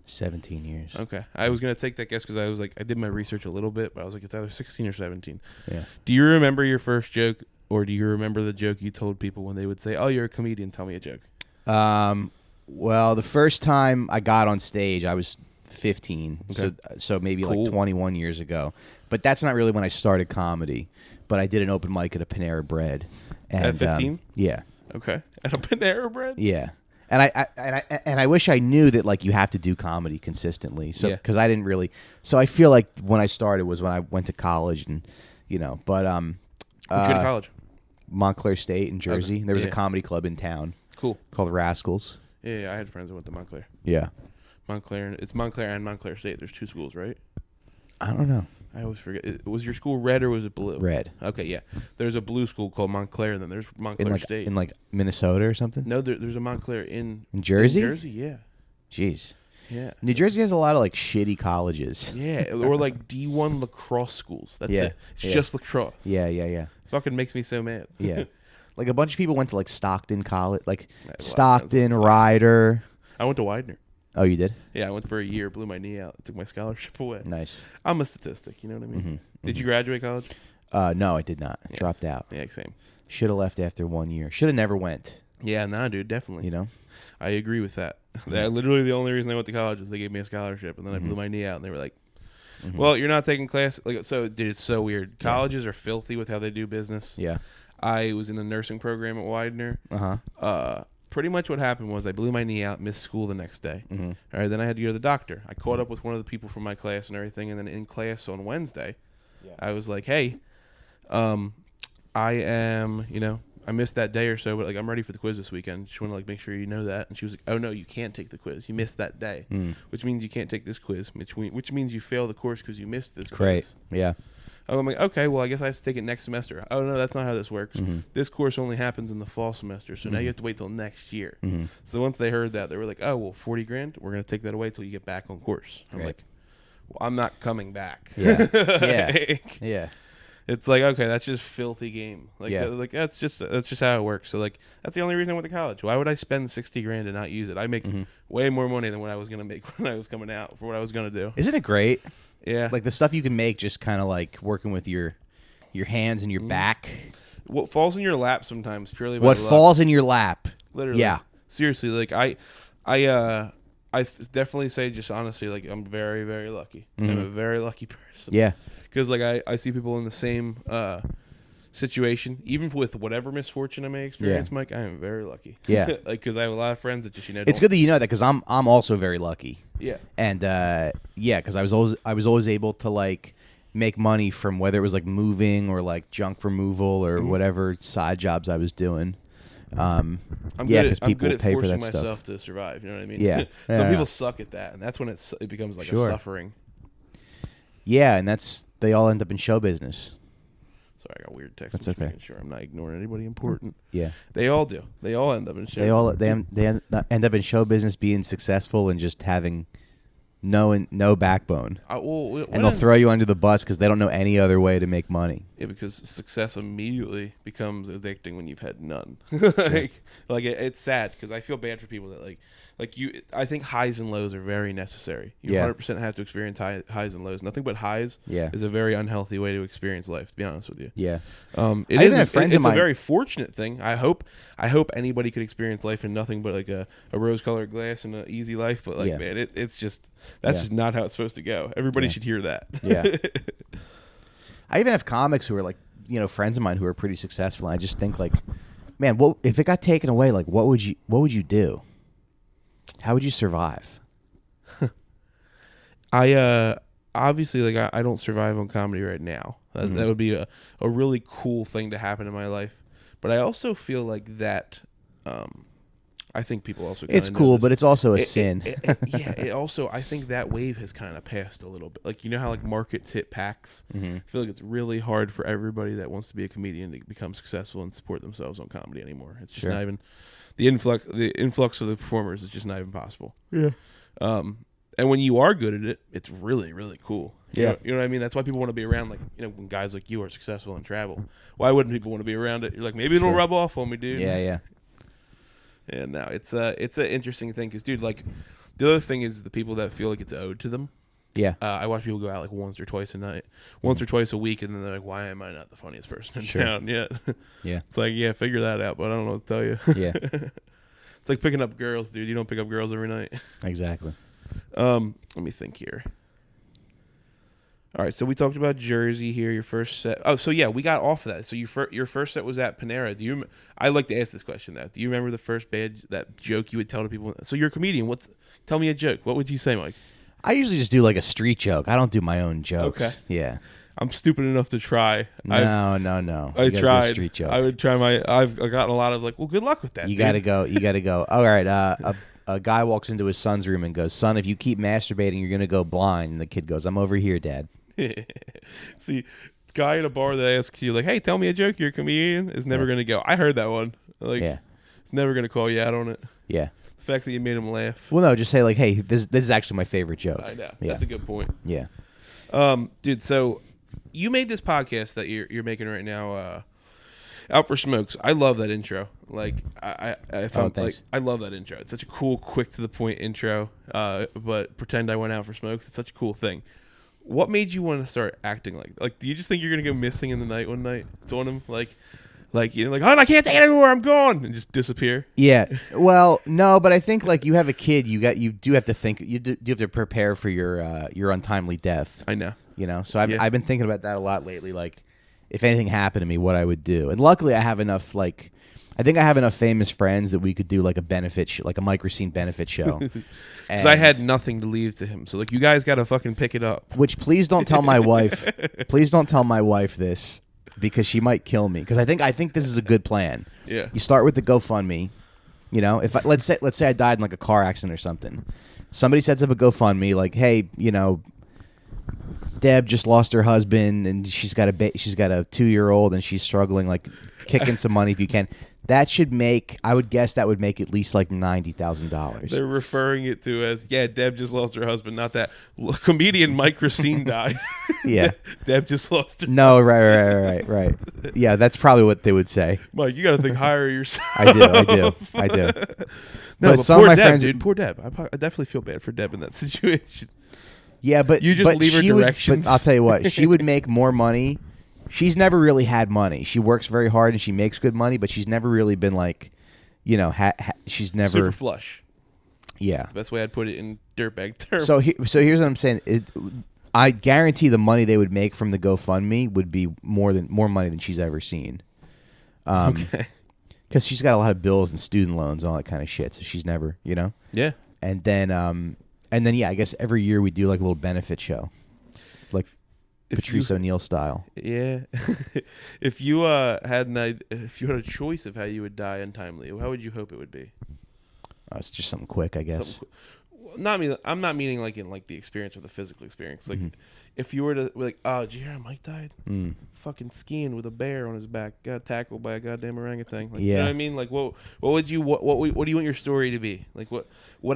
17 years. Okay. I was going to take that guess because I was like, I did my research a little bit, but I was like, it's either 16 or 17. Yeah. Do you remember your first joke, or do you remember the joke you told people when they would say, oh, you're a comedian, tell me a joke? Well, the first time I got on stage, I was 15, so maybe like 21 years ago. But that's not really when I started comedy. But I did an open mic at a Panera Bread. And, at 15? Yeah. Okay. At a Panera Bread? Yeah. And I wish I knew that like you have to do comedy consistently. So because I didn't really. So I feel like when I started was when I went to college and but Where'd you go to college? Montclair State in Jersey. Okay. There was a comedy club in town. Cool. Called Rascals. Yeah, I had friends that went to Montclair. Yeah. It's Montclair and Montclair State. There's two schools, right? I don't know. I always forget. Was your school red or was it blue? Red. Okay, yeah. There's a blue school called Montclair, and then there's Montclair State. In like Minnesota or something? No, there's a Montclair in Jersey? In Jersey, yeah. Jeez. Yeah. New Jersey has a lot of like shitty colleges. Yeah, or like D1 lacrosse schools. That's it. It's just lacrosse. Yeah. Fucking makes me so mad. Yeah. Like a bunch of people went to like Stockton College, like Stockton, Ryder. I went to Widener. Oh, you did? Yeah, I went for a year, blew my knee out, took my scholarship away. Nice. I'm a statistic, you know what I mean? Did you graduate college? No, I did not. Yes. Dropped out. Yeah, same. Should have left after 1 year. Should have never went. Yeah, nah, dude, definitely. You know? I agree with that. Literally the only reason I went to college is they gave me a scholarship, and then I blew my knee out, and they were like, well, you're not taking class. Like, so, dude, it's so weird. Colleges are filthy with how they do business. Yeah. I was in the nursing program at Widener. Pretty much what happened was I blew my knee out, missed school the next day. All right, then I had to go to the doctor. I caught up with one of the people from my class and everything, and then in class on Wednesday, I was like, hey, I am, I missed that day or so, but like I'm ready for the quiz this weekend. Just want to like make sure you know that. And she was like, oh no, you can't take the quiz. You missed that day, which means you can't take this quiz, which means you fail the course because you missed this quiz. Great. Yeah. I'm like, okay, well, I guess I have to take it next semester. Oh, no, that's not how this works. This course only happens in the fall semester, so now you have to wait till next year. So once they heard that, they were like, oh, well, $40,000, we're going to take that away till you get back on course. I'm like, well, I'm not coming back. Yeah. Yeah. It's like, okay, that's just filthy game. Like, like that's just how it works. So like, that's the only reason I went to college. Why would I spend $60,000 and not use it? I make way more money than what I was going to make when I was coming out for what I was going to do. Isn't it great? Yeah. Like the stuff you can make just kind of like working with your hands and your back. What falls in your lap sometimes purely by what luck. Falls in your lap. Literally. Yeah. Seriously, like I definitely say just honestly, like I'm very, very lucky. I'm a very lucky person. Yeah. Because like I see people in the same situation, even with whatever misfortune I may experience, Mike, I am very lucky. Yeah. Like because I have a lot of friends that just It's good that you know that because I'm also very lucky. Yeah. And because I was always able to like make money from whether it was like moving or like junk removal or whatever side jobs I was doing. I'm good at pay for forcing that myself stuff. to survive. You know what I mean? Yeah. Some people suck at that, and that's when it becomes like a suffering. Yeah, and they all end up in show business. Sorry, I got weird text. That's I'm just okay. making sure I'm not ignoring anybody important. Yeah. They all do. They all end up in show. They end up in show business being successful and just having no backbone. And they'll throw you under the bus because they don't know any other way to make money. Yeah, because success immediately becomes addicting when you've had none. It's sad because I feel bad for people that like you. I think highs and lows are very necessary. You 100% have to experience highs and lows. Nothing but highs is a very unhealthy way to experience life. To be honest with you. Yeah. It's a very fortunate thing. I hope anybody could experience life in nothing but like a rose-colored glass and an easy life. But man, it's just just not how it's supposed to go. Everybody should hear that. Yeah. I even have comics who are like, friends of mine who are pretty successful. And I just think like, man, what if it got taken away? Like, what would you do? How would you survive? I obviously I don't survive on comedy right now. That would be a really cool thing to happen in my life. But I also feel like that. I think people also. It's cool, but it's also a sin. It also, I think that wave has kind of passed a little bit. Like how like markets hit packs. Mm-hmm. I feel like it's really hard for everybody that wants to be a comedian to become successful and support themselves on comedy anymore. It's just not even the influx of the performers is just not even possible. Yeah. And when you are good at it, it's really, really cool. Yeah. You know what I mean? That's why people want to be around, when guys like you are successful and travel. Why wouldn't people want to be around it? You're like, maybe it'll rub off on me, dude. Yeah. And now it's an interesting thing because, dude, like the other thing is the people that feel like it's owed to them. Yeah. I watch people go out like once or twice a week, and then they're like, "Why am I not the funniest person in town yet?" Yeah. It's like, figure that out, but I don't know what to tell you. Yeah. It's like picking up girls, dude. You don't pick up girls every night. Exactly. Let me think here. All right, so we talked about Jersey here. Your first set. Oh, so we got off of that. So your first set was at Panera. I like to ask this question though. Do you remember the first that joke you would tell to people? So you're a comedian. Tell me a joke. What would you say, Mike? I usually just do like a street joke. I don't do my own jokes. Okay. Yeah. I'm stupid enough to try. No. I tried. Street joke. I would try I've gotten a lot of good luck with that. You got to go. All right. A guy walks into his son's room and goes, "Son, if you keep masturbating, you're going to go blind." And the kid goes, "I'm over here, Dad." See, guy at a bar that asks you hey, tell me a joke, you're a comedian, is never going to go, I heard that one. It's never going to call you out on it. Yeah. The fact that you made him laugh. Well, no, just say hey, this is actually my favorite joke. I know. That's a good point. Yeah. Dude, so you made this podcast that you're making right now, Out for Smokes. I love that intro. I love that intro. It's such a cool, quick to the point intro. But pretend I went out for smokes. It's such a cool thing. What made you want to start acting like? Do you just think you're gonna go missing in the night one night? It's on him oh, I can't take it anymore. I'm gone, and just disappear. Yeah. Well, no, but I think you have a kid. You do have to think. You have to prepare for your untimely death. I know. So I've been thinking about that a lot lately. If anything happened to me, what I would do. And luckily, I have enough I think I have enough famous friends that we could do a benefit show, a Mike Recine benefit show. Because I had nothing to leave to him, so you guys got to fucking pick it up. Which please don't tell my wife. Please don't tell my wife this because she might kill me. Because I think this is a good plan. Yeah. You start with the GoFundMe. If let's say I died in a car accident or something, somebody sets up a GoFundMe hey, Deb just lost her husband and she's got a 2-year-old and she's struggling. Kick in some money if you can. That should I would guess that would make at least $90,000. They're referring it to as, Deb just lost her husband, not that comedian Mike Recine died. Yeah. Deb just lost her husband. Right. Yeah, that's probably what they would say. Mike, you got to think higher yourself. I do. No, but some poor of my Deb, friends, dude, poor Deb. I definitely feel bad for Deb in that situation. Yeah, but you just leave her directions. But I'll tell you what, she would make more money. She's never really had money. She works very hard and she makes good money, but she's never really been she's never super flush. Yeah, the best way I'd put it in dirtbag terms. So here's what I'm saying. I guarantee the money they would make from the GoFundMe would be more money than she's ever seen. Okay. Because she's got a lot of bills and student loans and all that kind of shit. So she's never, Yeah. And then I guess every year we do a little benefit show, Patrice O'Neill style. Yeah. If you had a choice of how you would die untimely, how would you hope it would be? It's just something quick, I guess. I'm not meaning like in like the experience or the physical experience. Like if you were to be like, oh, did you hear Mike died? Fucking skiing with a bear on his back, got tackled by a goddamn orangutan. Like, you know what I mean? Like what would you what do you want your story to be? Like what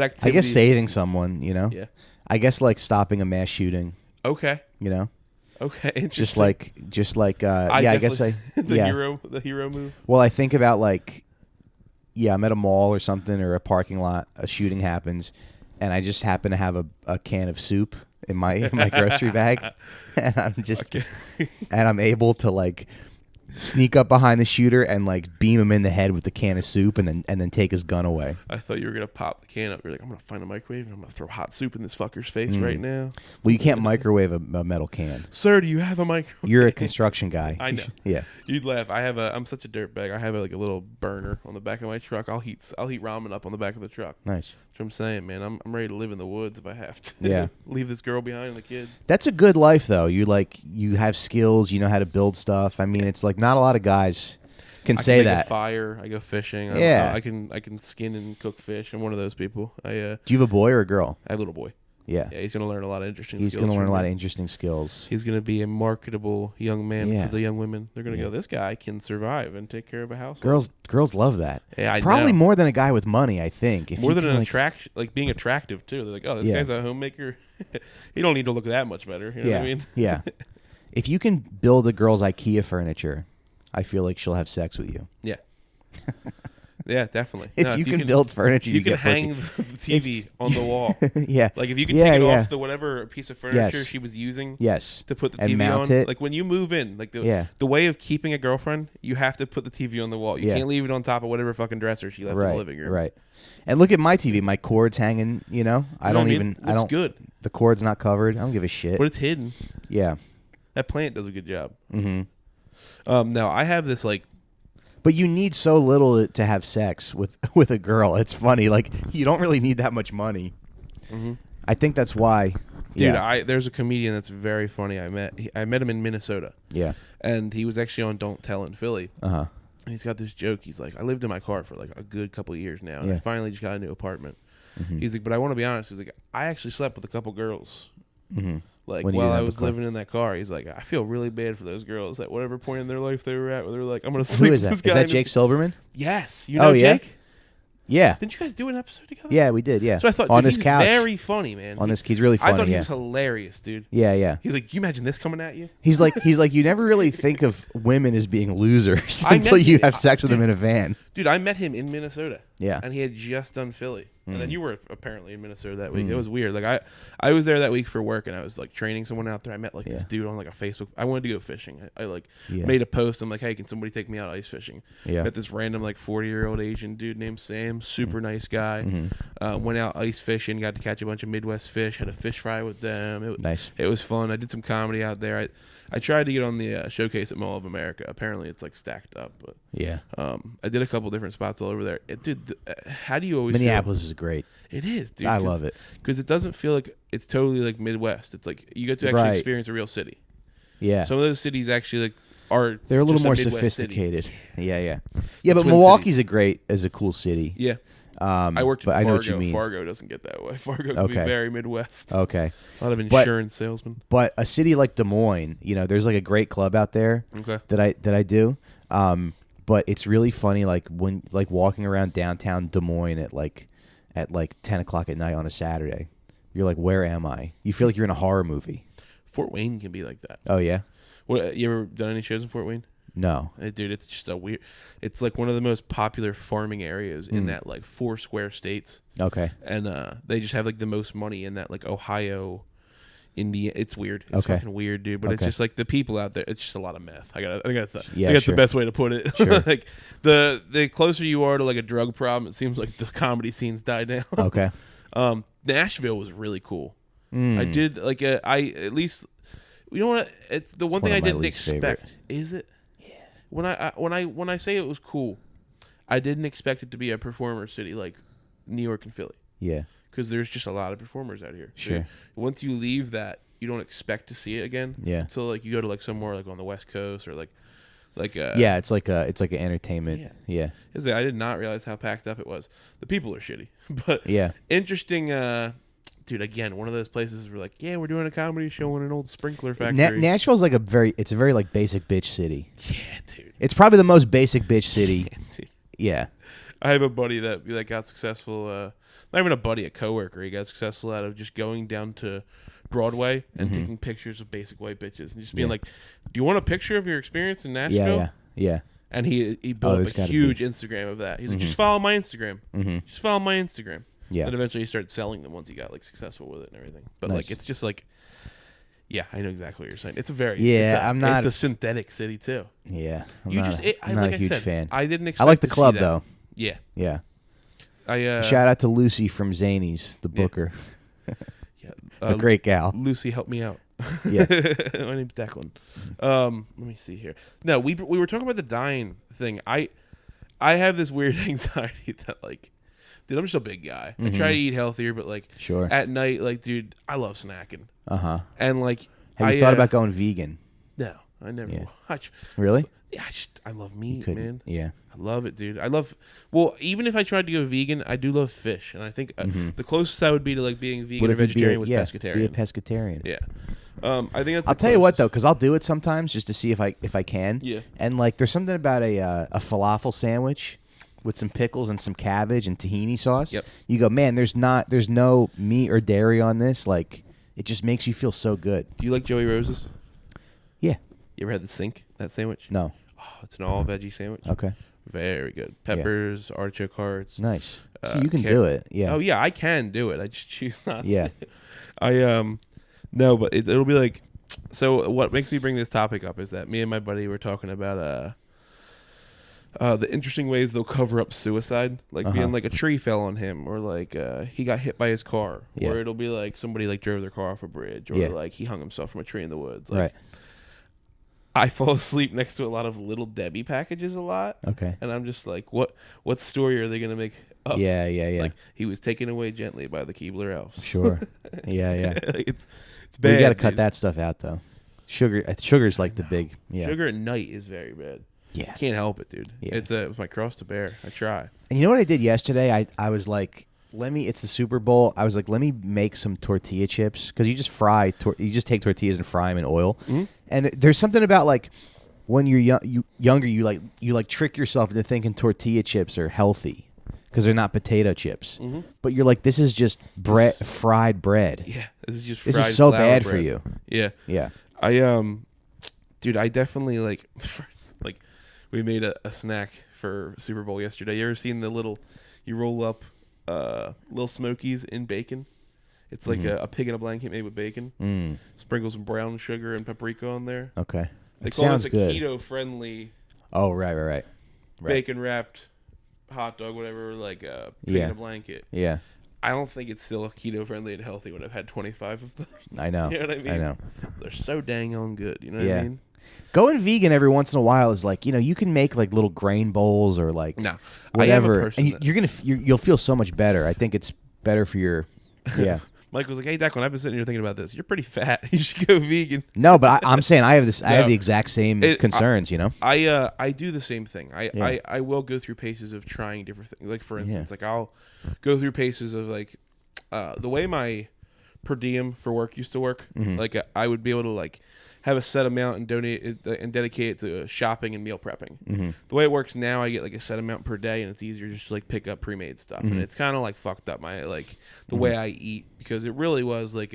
activity? I guess saving someone. You know. Yeah. I guess like stopping a mass shooting. Okay. You know. Okay. Just like I guess the hero move. Well, I think about like, I'm at a mall or something or a parking lot, a shooting happens, and I just happen to have a can of soup in my grocery bag, and I'm able to like sneak up behind the shooter and like beam him in the head with the can of soup and then take his gun away. I thought you were gonna pop the can up. You're like, I'm gonna find a microwave and I'm gonna throw hot soup in this fucker's face right now. Well, you can't microwave a metal can. Sir, do you have a microwave? You're a construction guy. I know. Yeah. You'd laugh. I'm such a dirtbag. I have like a little burner on the back of my truck. I'll heat ramen up on the back of the truck. Nice. That's what I'm saying, man. I'm ready to live in the woods if I have to. Yeah. Leave this girl behind and the kid. That's a good life though. You have skills, you know how to build stuff. I mean, it's like not a lot of guys can say make that. A fire. I go fishing. I can skin and cook fish. I'm one of those people. Do you have a boy or a girl? I have a little boy. Yeah. Yeah, he's going to learn a lot of interesting skills. He's going to learn a lot of interesting skills. He's going to be a marketable young man for the young women. They're going to go, this guy can survive and take care of a household. Girls love that. Yeah, Probably know. more than a guy with money, I think. More than an attraction, like being attractive, too. They're like, oh, this guy's a homemaker. He don't need to look that much better. You know what I mean? Yeah. If you can build a girl's IKEA furniture, I feel like she'll have sex with you. Yeah. Yeah, definitely. If you can build furniture, you can get hang the TV on the wall. Yeah. Like if you can take it off the whatever piece of furniture she was using to put the TV mount on. it. Like when you move in, like the way of keeping a girlfriend, you have to put the TV on the wall. You can't leave it on top of whatever fucking dresser she left in the living room. Right. And look at my TV. My cord's hanging, you know? I don't good. The cord's not covered. I don't give a shit. But it's hidden. Yeah. That plant does a good job. Mm-hmm. Now I have this like. But you need so little to have sex with a girl. It's funny. Like, you don't really need that much money. Mm-hmm. I think that's why. Dude, there's a comedian that's very funny. I met him in Minnesota. Yeah. And he was actually on Don't Tell in Philly. Uh-huh. And he's got this joke. He's like, I lived in my car for like a good couple of years now. And I finally just got a new apartment. Mm-hmm. He's like, but I want to be honest. He's like, I actually slept with a couple girls. Mm-hmm. Like while I was living in that car, he's like, I feel really bad for those girls at whatever point in their life they were at, where they're like, I'm gonna sleep with this guy. Is that Jake Silverman? Yes, you know Jake. Yeah. Didn't you guys do an episode together? Yeah, we did. Yeah. So I thought on dude, this couch. Very funny, man. He's really funny. I thought he was hilarious, dude. Yeah. He's like, can you imagine this coming at you? He's like, you never really think of women as being losers until you have sex with them in a van. Dude, I met him in Minnesota. Yeah. And he had just done Philly. And then you were apparently in Minnesota that week. It was weird. Like I was there that week for work, and I was like training someone out there. I met like this dude on like a Facebook. I wanted to go fishing. I made a post. I'm like, hey, can somebody take me out ice fishing? Yeah. Met this random like 40-year-old Asian dude named Sam. Super nice guy. Went out ice fishing. Got to catch a bunch of Midwest fish. Had a fish fry with them. Nice. It was fun. I did some comedy out there. I tried to get on the showcase at Mall of America. Apparently, it's like stacked up. But yeah, I did a couple different spots all over there. Dude, how do you always? Minneapolis is great. It is, dude. I love it because it doesn't feel like it's totally like Midwest. It's like you get to actually experience a real city. Yeah, some of those cities actually they're a little more sophisticated. Yeah. But Milwaukee's a cool city. Yeah. I worked in Fargo. I know what you mean. Fargo doesn't get that way. Fargo can be very Midwest. Okay. A lot of insurance salesmen. But a city like Des Moines, there's like a great club out there that I do. But it's really funny, like when walking around downtown Des Moines at 10 o'clock at night on a Saturday. You're like, where am I? You feel like you're in a horror movie. Fort Wayne can be like that. Oh yeah. What, you ever done any shows in Fort Wayne? No. Dude, it's just it's like one of the most popular farming areas in that like 4 square states. Okay. And they just have like the most money in that like Ohio, India. It's weird. It's fucking weird, dude. But it's just like the people out there. It's just a lot of meth. I think that's the best way to put it. Sure. Like the closer you are to like a drug problem, it seems like the comedy scenes die down. Okay. Nashville was really cool. I did like at least you know what? It's the one thing I didn't expect. Is it? When I say it was cool, I didn't expect it to be a performer city like New York and Philly. Yeah. Because there's just a lot of performers out here. Sure. So once you leave that, you don't expect to see it again. Yeah. Until like you go to like somewhere like on the West Coast or like yeah, it's like an entertainment. Yeah. I did not realize how packed up it was. The people are shitty, but yeah, interesting dude, again, one of those places where like, yeah, we're doing a comedy show in an old sprinkler factory. Nashville's like it's a very like basic bitch city. Yeah, dude. It's probably the most basic bitch city. Yeah. I have a buddy that got successful. Not even a buddy, a coworker. He got successful out of just going down to Broadway and taking pictures of basic white bitches and just being like, "Do you want a picture of your experience in Nashville?" Yeah. And he built up a huge Instagram of that. He's like, "Just follow my Instagram. Just follow my Instagram." Yeah. And eventually he started selling them once he got like successful with it and everything. But Nice. like, it's just like, yeah, I know exactly what you're saying. It's a very it's a synthetic city too. Yeah. I'm not a huge fan. I didn't expect. I like the to club see that. though. Yeah. Yeah. I shout out to Lucy from Zanies, the booker. Yeah. A great gal. Lucy, help me out. Yeah. My name's Declan. Let me see here. No, we were talking about the dying thing. I have this weird anxiety that like, dude, I'm just a big guy. I try to eat healthier, but like, Sure. at night, like, dude, I love snacking. And like, have you thought about going vegan? No, I never. Yeah. Watch. Really? Yeah, I love meat, man. Yeah. I love it, dude. Even if I tried to go vegan, I do love fish, and I think the closest I would be to like being vegan or vegetarian was pescatarian. Be a pescatarian. Yeah. I think that's. I'll tell you what though, because I'll do it sometimes just to see if I can. Yeah. And like, there's something about a falafel sandwich with some pickles and some cabbage and tahini sauce. Yep. You go, man. There's no meat or dairy on this. Like, it just makes you feel so good. Do you like Joey Rose's? Yeah. You ever had the sink, that sandwich? No. Oh, it's an all veggie sandwich. Okay. Very good. Peppers, artichoke hearts. Nice. So you can do it. Yeah. Oh yeah, I can do it. I just choose not. Yeah. to. No, but it'll be like. So what makes me bring this topic up is that me and my buddy were talking about the interesting ways they'll cover up suicide, like being like a tree fell on him, or like he got hit by his car, or it'll be like somebody like drove their car off a bridge, or like he hung himself from a tree in the woods. Like, right. I fall asleep next to a lot of Little Debbie packages a lot. Okay. And I'm just like, what story are they gonna make up? Yeah. Like, he was taken away gently by the Keebler elves. Sure. Yeah. It's bad. You got to cut that stuff out though. Sugar's like the big. Yeah. Sugar at night is very bad. Yeah. Can't help it, dude. Yeah. It's my cross to bear. I try. And you know what I did yesterday? I was like, it's the Super Bowl. I was like, let me make some tortilla chips, because you just take tortillas and fry them in oil. Mm-hmm. And there's something about like when you're younger, you trick yourself into thinking tortilla chips are healthy because they're not potato chips. Mm-hmm. But you're like, this is just fried bread. Yeah, this is just. This is so bad bread for you. Yeah, yeah. Dude, I definitely like. We made a snack for Super Bowl yesterday. You ever seen you roll up little Smokies in bacon? It's like a pig in a blanket made with bacon. Sprinkle some brown sugar and paprika on there. Okay. They call this a keto-friendly. Oh, right. Bacon-wrapped hot dog, whatever, like a pig in a blanket. Yeah. I don't think it's still keto-friendly and healthy when I've had 25 of them. I know. You know what I mean? I know. They're so dang on good. You know what I mean? Going vegan every once in a while is like, you can make like little grain bowls or like whatever, and you'll feel so much better. I think it's better for your. Yeah. Mike was like, "Hey, Declan, I've been sitting here thinking about this. You're pretty fat. You should go vegan." No, but I'm saying I have this. I have the exact same concerns. I do the same thing. I will go through paces of trying different things. Like for instance, like I'll go through paces of like the way my per diem for work used to work. Mm-hmm. Like I would be able to like have a set amount and donate it and dedicate it to shopping and meal prepping. Mm-hmm. The way it works now, I get like a set amount per day, and it's easier just to like pick up pre-made stuff. Mm-hmm. And it's kind of like fucked up my like the way I eat, because it really was like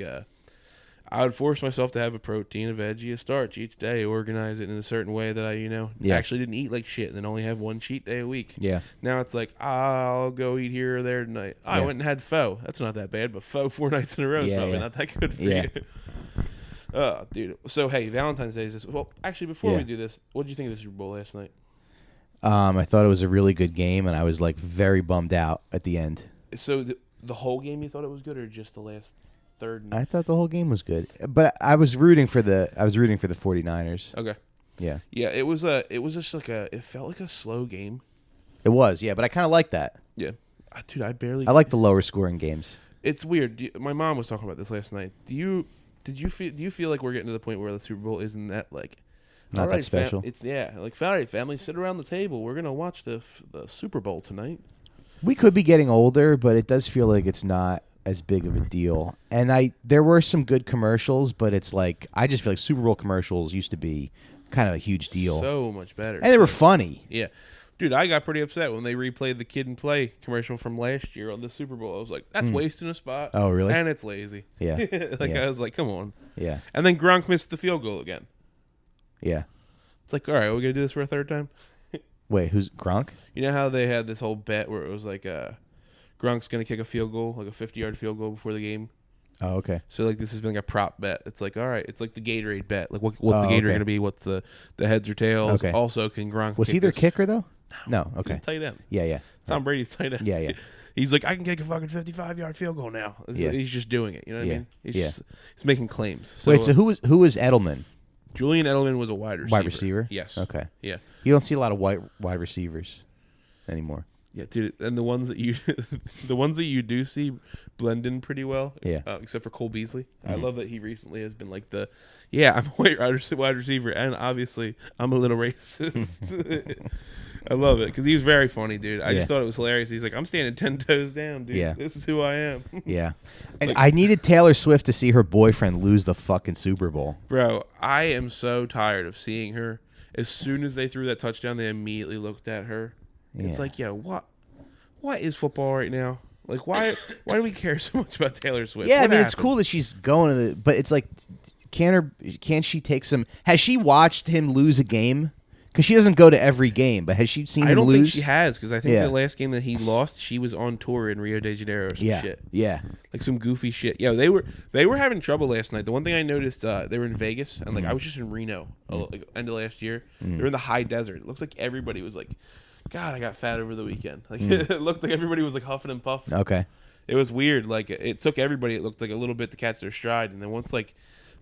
I would force myself to have a protein, a veggie, a starch each day, organize it in a certain way that I actually didn't eat like shit, and then only have one cheat day a week. Yeah. Now it's like, I'll go eat here or there tonight. I went and had pho. That's not that bad, but pho 4 nights in a row is probably not that good for you. Oh, dude. So, hey, Valentine's Day is this. Well, actually, before we do this, what did you think of the Super Bowl last night? I thought it was a really good game, and I was like very bummed out at the end. So, the whole game you thought it was good, or just the last third? I thought the whole game was good, but I was rooting for the 49ers. Okay. Yeah. Yeah, it was just like it felt like a slow game. It was, yeah, but I kind of like that. Yeah. Dude, I like the lower scoring games. It's weird. My mom was talking about this last night. Do you feel like we're getting to the point where the Super Bowl isn't that like not that special? It's like, all right, family, sit around the table. We're gonna watch the Super Bowl tonight. We could be getting older, but it does feel like it's not as big of a deal. And there were some good commercials, but it's like I just feel like Super Bowl commercials used to be kind of a huge deal. So much better. And they were funny. Yeah. Dude, I got pretty upset when they replayed the Kid and Play commercial from last year on the Super Bowl. I was like, that's wasting a spot. Oh, really? And it's lazy. Yeah. I was like, come on. Yeah. And then Gronk missed the field goal again. Yeah. It's like, all right, we're going to do this for a third time? Wait, who's Gronk? You know how they had this whole bet where it was like Gronk's going to kick a field goal, like a 50-yard field goal before the game? Oh, okay. So, like, this has been like a prop bet. It's like, all right, it's like the Gatorade bet. Like, what's the Gatorade going to be? What's the heads or tails? Okay. Also, can Gronk Was kick he their this? kicker, though? No. Okay. He's tight end. Yeah. Tom Brady's tight end. Yeah. He's like, I can kick a fucking 55-yard field goal now. Yeah. He's just doing it. You know what I mean? He's making claims. Wait, so who was Edelman? Julian Edelman was a wide receiver. Wide receiver? Yes. Okay. Yeah. You don't see a lot of wide receivers anymore. Yeah, dude, and the ones that you do see blend in pretty well. Yeah. Except for Cole Beasley. Mm-hmm. I love that he recently has been like I'm a wide receiver, and obviously I'm a little racist. I love it because he was very funny, dude. I just thought it was hilarious. He's like, I'm standing 10 toes down, dude. Yeah. This is who I am. Yeah. And I needed Taylor Swift to see her boyfriend lose the fucking Super Bowl. Bro, I am so tired of seeing her. As soon as they threw that touchdown, they immediately looked at her. Yeah. It's like, yo, what is football right now? Like, why do we care so much about Taylor Swift? Yeah, What I mean, it's happened? cool that she's going to the, but it's like, can she take some? Has she watched him lose a game? Because she doesn't go to every game, but has she seen him lose? I don't think she has, because I think the last game that he lost, she was on tour in Rio de Janeiro or some shit. Yeah. Like some goofy shit. Yeah, they were having trouble last night. The one thing I noticed, they were in Vegas, and like I was just in Reno, like end of last year. They were in the high desert. It looks like everybody was like, God, I got fat over the weekend. Like it looked like everybody was like huffing and puffing. Okay. It was weird. Like it took everybody. It looked like a little bit to catch their stride, and then once like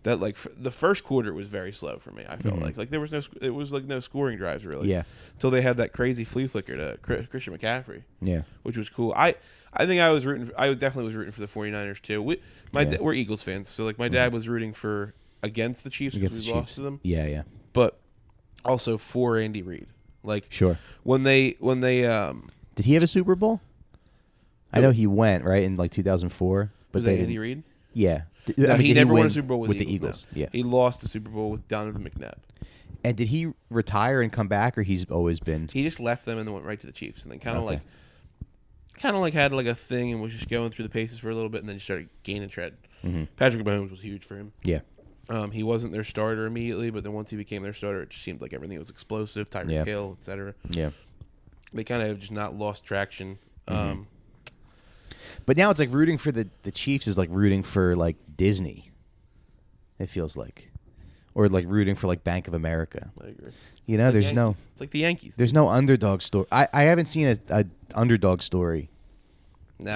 that, like the first quarter was very slow for me. I felt like there was no scoring drives really. Yeah. Until they had that crazy flea flicker to Christian McCaffrey. Yeah. Which was cool. I think I definitely was rooting for the 49ers too. We're Eagles fans, so like my dad was rooting for against the Chiefs because we lost to them. Yeah. But also for Andy Reid. Like Sure. when they Did he have a Super Bowl? I know he went right in like 2004, but was they that Andy didn't. Reid? Yeah. No, he did never won win a Super Bowl with the Eagles. No. Yeah. He lost the Super Bowl with Donovan McNabb. And did he retire and come back, or he's always been? He just left them and then went right to the Chiefs, and then kind of like had like a thing and was just going through the paces for a little bit, and then just started gaining tread. Mm-hmm. Patrick Mahomes was huge for him. Yeah. He wasn't their starter immediately, but then once he became their starter, it just seemed like everything was explosive. Tyreek Hill, etc. Yeah. They kind of have just not lost traction. But now it's like rooting for the Chiefs is like rooting for like Disney. It feels like, or like rooting for like Bank of America. I agree. You know, there's Yankees. It's like the Yankees. there's no underdog story. I haven't seen a underdog story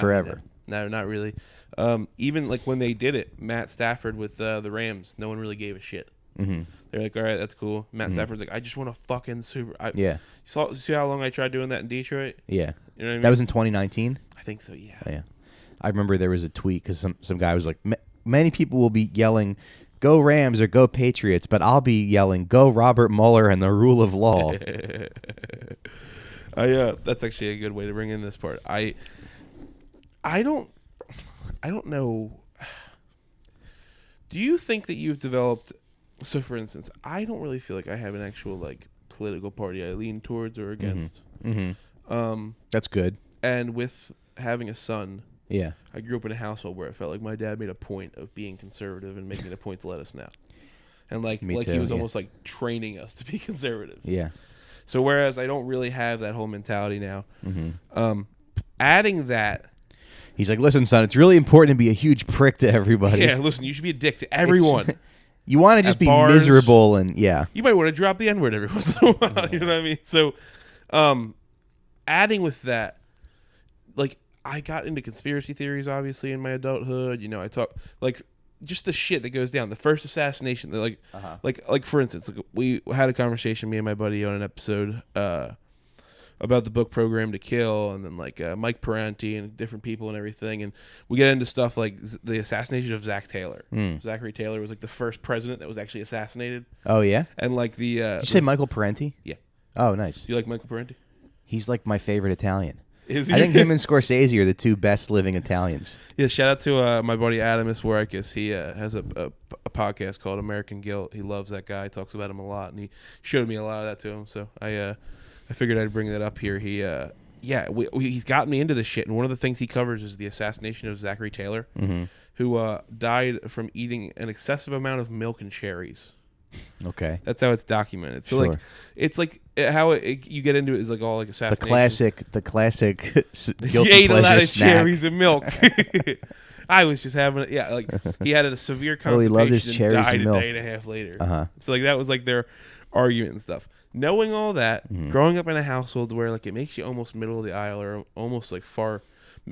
forever. No, not really. Even like when they did it, Matt Stafford with the Rams, no one really gave a shit. Mm-hmm. They're like, all right, that's cool. Matt Stafford's like, I just want a fucking super. Yeah. See how long I tried doing that in Detroit? Yeah. You know what I mean? That was in 2019. I think so. Yeah. Oh, yeah. I remember there was a tweet because some guy was like, many people will be yelling, "Go Rams" or "Go Patriots," but I'll be yelling, "Go Robert Mueller and the rule of law." That's actually a good way to bring in this part. I don't know. Do you think that you've developed? So, for instance, I don't really feel like I have an actual like political party I lean towards or against. Mm-hmm. That's good. And with having a son, Yeah. I grew up in a household where I felt like my dad made a point of being conservative and making it a point to let us know. And like Me too, he was yeah. almost like training us to be conservative. Yeah. So whereas I don't really have that whole mentality now, adding that. He's like, listen, son, it's really important to be a huge prick to everybody. Yeah, listen, you should be a dick to everyone. You want to just be bars, miserable and yeah. You might want to drop the N-word every once in a while. You know what I mean? So, adding with that, like I got into conspiracy theories obviously in my adulthood. You know, I talk like just the shit that goes down. The first assassination, like for instance, like we had a conversation, me and my buddy, on an episode about the book Program to Kill, and then like Mike Parenti and different people and everything, and we get into stuff like the assassination of Zach Taylor. Zachary Taylor was like the first president that was actually assassinated. Oh yeah. And like the Did you say Michael Parenti? Yeah. Oh, nice. Do you like Michael Parenti? He's like my favorite Italian. Is he? I think him and Scorsese are the two best living Italians. Yeah, shout out to my buddy Adam Iswarakis. He has a podcast called American Guilt. He loves that guy. Talks about him a lot, and he showed me a lot of that to him. So I figured I'd bring that up here. He's gotten me into this shit, and one of the things he covers is the assassination of Zachary Taylor, who died from eating an excessive amount of milk and cherries. Okay, that's how it's documented. So sure. it's like how you get into it is like all like assassination. The classic He ate a lot of cherries and milk. I was just having like he had a severe constipation he loved his and cherries died and a milk. day and a half later. So like that was like their argument and stuff. Knowing all that, growing up in a household where like it makes you almost middle of the aisle or almost like far.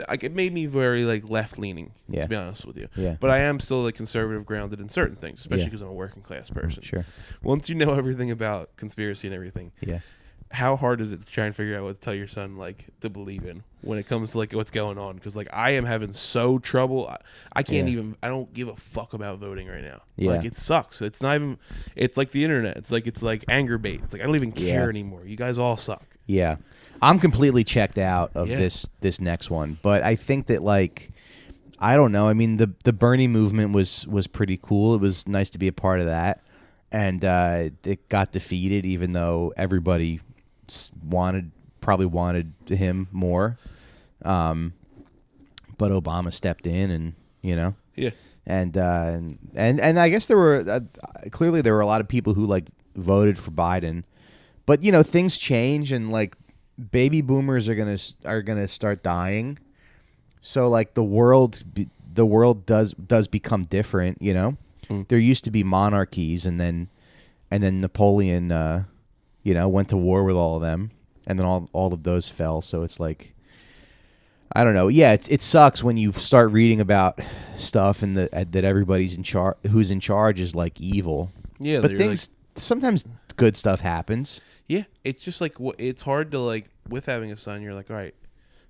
Like it made me very like left leaning, to be honest with you. Yeah. But I am still like conservative grounded in certain things, especially because I'm a working class person. Sure. Once you know everything about conspiracy and everything, Yeah. how hard is it to try and figure out what to tell your son like to believe in when it comes to like what's going on? Because like I am having so trouble. I can't even. I don't give a fuck about voting right now. Yeah. Like it sucks. It's not even. It's like the internet. It's like anger bait. It's like I don't even care anymore. You guys all suck. Yeah. I'm completely checked out of this next one, but I think that like I don't know. I mean, the Bernie movement was pretty cool. It was nice to be a part of that, and it got defeated, even though everybody probably wanted him more. But Obama stepped in, and and I guess there were clearly there were a lot of people who like voted for Biden, but things change, and like baby boomers are gonna start dying, so like the world does become different. There used to be monarchies, and then Napoleon went to war with all of them, and then all of those fell. So it's like, I don't know. Yeah, it sucks when you start reading about stuff and that everybody's who's in charge is like evil. Yeah, but things sometimes good stuff happens. Yeah, it's just like it's hard to like with having a son. You're like, all right,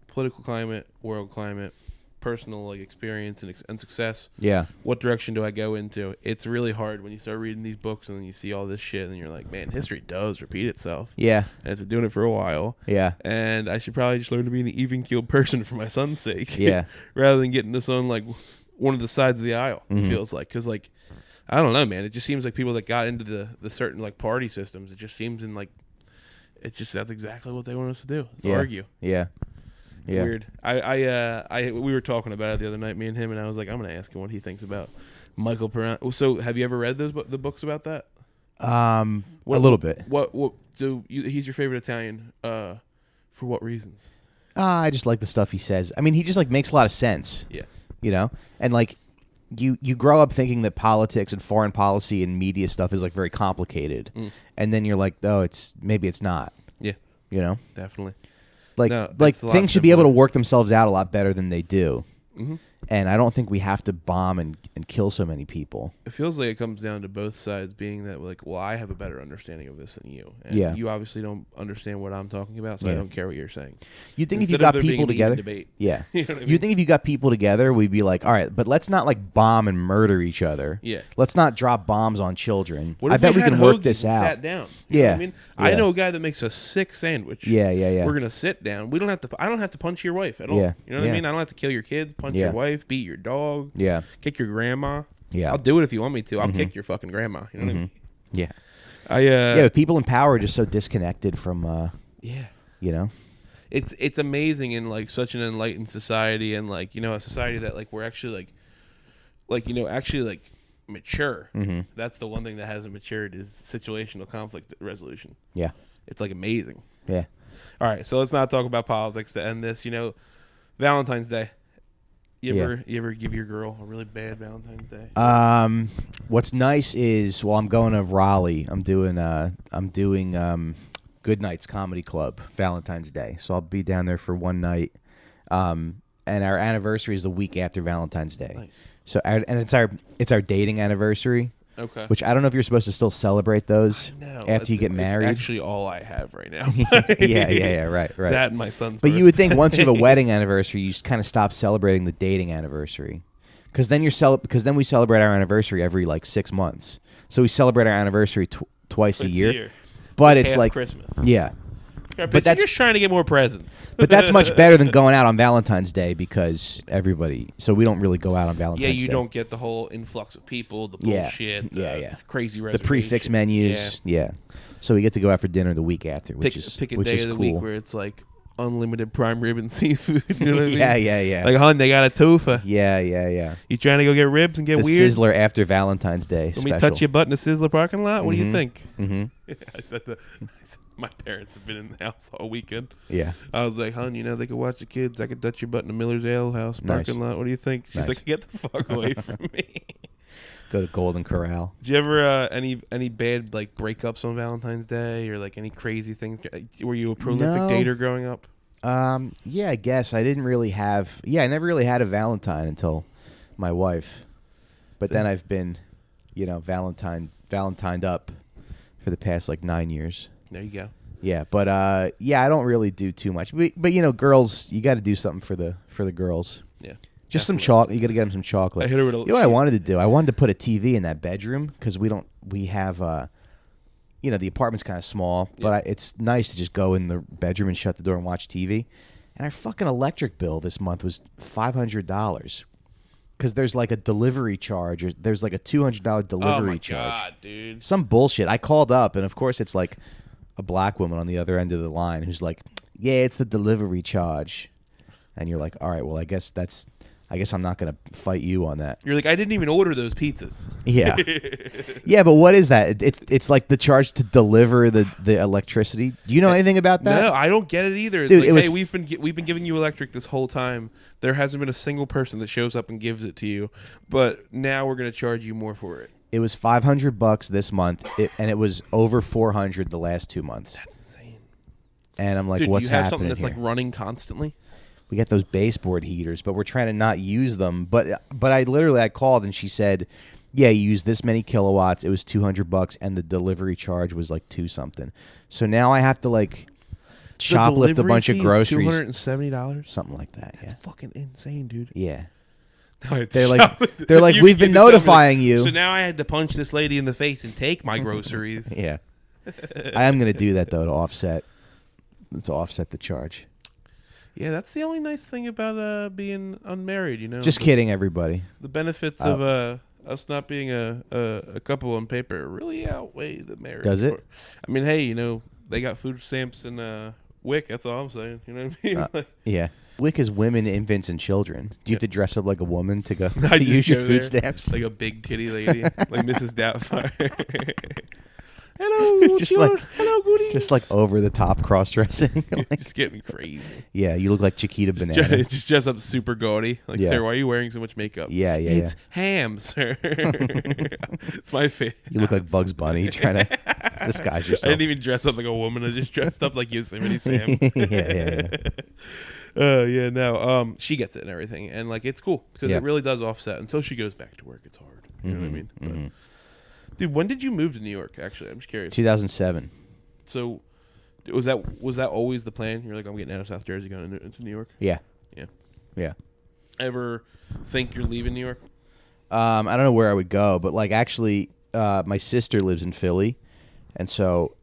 political climate, world climate, personal like experience and success. Yeah, what direction do I go into? It's really hard when you start reading these books and then you see all this shit and you're like, man, history does repeat itself. Yeah, and it's been doing it for a while. Yeah, and I should probably just learn to be an even keeled person for my son's sake. Yeah, rather than getting this on like one of the sides of the aisle. It feels like because like I don't know, man. It just seems like people that got into the certain like party systems. It just seems in like. It's just that's exactly what they want us to do. Is argue. Yeah. It's weird. We were talking about it the other night, me and him, and I was like, I'm gonna ask him what he thinks about Michael Perrin. So, have you ever read the books about that? A little bit. He's your favorite Italian. For what reasons? I just like the stuff he says. I mean, he just like makes a lot of sense. Yeah. And like you grow up thinking that politics and foreign policy and media stuff is like very complicated, and then you're like, oh, maybe it's not. Yeah. Definitely. Like things should be able to work themselves out a lot better than they do. Mm-hmm. And I don't think we have to bomb and kill so many people. It feels like it comes down to both sides being that, like, well, I have a better understanding of this than you. And you obviously don't understand what I'm talking about, so I don't care what you're saying. You think if you got people together, debate, yeah. You know what I mean? You think if you got people together, we'd be like, all right, but let's not like bomb and murder each other. Yeah. Let's not drop bombs on children. What I if bet we can work this out. Sat down. You know what I mean, I know a guy that makes a sick sandwich. Yeah. We're gonna sit down. I don't have to punch your wife at all. Yeah. You know what I mean? I don't have to kill your kids, punch your wife, beat your dog. Yeah. Kick your grandma. Yeah. I'll do it if you want me to. I'll kick your fucking grandma. You know what I mean? Yeah. But people in power are just so disconnected from It's amazing in like such an enlightened society and like, a society that like we're actually like mature. Mm-hmm. That's the one thing that hasn't matured is situational conflict resolution. Yeah. It's like amazing. Yeah. All right, so let's not talk about politics to end this. Valentine's Day. You ever give your girl a really bad Valentine's Day? What's nice is I'm going to Raleigh. I'm doing Good Nights Comedy Club Valentine's Day. So I'll be down there for one night. And our anniversary is the week after Valentine's Day. Nice. So it's our dating anniversary. Okay. Which I don't know if you're supposed to still celebrate those after you get married. It's actually all I have right now. yeah, right. That and my son's But birthday. you would think once you have a wedding anniversary, you kind of stop celebrating the dating anniversary. Because then we celebrate our anniversary every like 6 months. So we celebrate our anniversary twice a year. But it's like Christmas. Yeah. But But you're that's just trying to get more presents. but that's much better than going out on Valentine's Day because everybody. So we don't really go out on Valentine's Yeah, Day. you don't get the whole influx of people, the Yeah. bullshit, Yeah, the yeah. crazy The reservation. prefix menus. Yeah. So we get to go out for dinner the week after, which is Pick a which day is of the cool. week where it's like unlimited prime rib and seafood. You know what I mean? Yeah. Like, hun, they got a tofu. Yeah. You trying to go get ribs and get The weird? Sizzler after Valentine's Day Let special. me touch your butt in the Sizzler parking lot? What do you think? Mm-hmm. I said my parents have been in the house all weekend. Yeah. I was like, hun, they could watch the kids. I could touch your butt in the Miller's Ale House parking lot. What do you think? She's Nice. like, get the fuck away from me. Go to Golden Corral. Did you ever any bad like breakups on Valentine's Day or like any crazy things? Were you a prolific No. dater growing up? Yeah, I guess I didn't really have. Yeah, I never really had a Valentine until my wife. But then I've been, Valentined up for the past like 9 years. There you go. Yeah, but I don't really do too much. But girls, you got to do something for the girls. Yeah. Just some chocolate. You got to get them some chocolate. I hit her with a. You know what I wanted to do? I wanted to put a TV in that bedroom because we have, the apartment's kind of small, but it's nice to just go in the bedroom and shut the door and watch TV. And our fucking electric bill this month was $500 because there's like a delivery charge. Or there's like a $200 delivery charge. God, dude. Some bullshit. I called up, and of course it's like a black woman on the other end of the line who's like, yeah, it's the delivery charge. And you're like, all right, well, I guess I'm not going to fight you on that. You're like, I didn't even order those pizzas. Yeah. Yeah, but what is that? It's like the charge to deliver the electricity. Do you know anything about that? No, I don't get it either. It's Dude, like, it was hey, we've been giving you electric this whole time. There hasn't been a single person that shows up and gives it to you, but now we're going to charge you more for it. It was $500 this month, and it was over $400 the last 2 months. That's insane. And I'm like, Dude, what's you have happening something that's here? like running constantly? We got those baseboard heaters, but we're trying to not use them. But I called and she said, yeah, you use this many kilowatts. It was $200, and the delivery charge was like $2 something. So now I have to like shoplift a bunch of groceries. $270, Something like that. That's Yeah. fucking insane, dude. Yeah. They're like, we've been notifying you. So now I had to punch this lady in the face and take my groceries. Yeah. I am going to do that though to offset the charge. Yeah, that's the only nice thing about being unmarried, Just kidding, everybody. The benefits of us not being a couple on paper really outweigh the marriage. Does it? I mean, hey, they got food stamps and WIC. That's all I'm saying. You know what I mean? Yeah. WIC is women, infants, and children. Do you have to dress up like a woman to go I to use just your go food there, stamps? like a big titty lady, like Mrs. Doubtfire. Hello, Just children. like- Hello, goodies. Just like over the top cross dressing. just getting crazy. Yeah, you look like Chiquita Banana. Just dress up super gaudy. Like, Yeah. sir, why are you wearing so much makeup? Yeah. It's ham, sir. It's my face. You look like Bugs Bunny trying to disguise I yourself. didn't even dress up like a woman. I just dressed up like Yosemite Sam. Yeah. No. She gets it and everything, and like it's cool because Yeah. it really does offset. Until she goes back to work, it's hard. You know what I mean? But, dude, when did you move to New York? Actually, I'm just curious. 2007. So, was that always the plan? You're like, I'm getting out of South Jersey, going into New York. Yeah. Yeah. Yeah. Ever think you're leaving New York? I don't know where I would go, but like actually, my sister lives in Philly, and so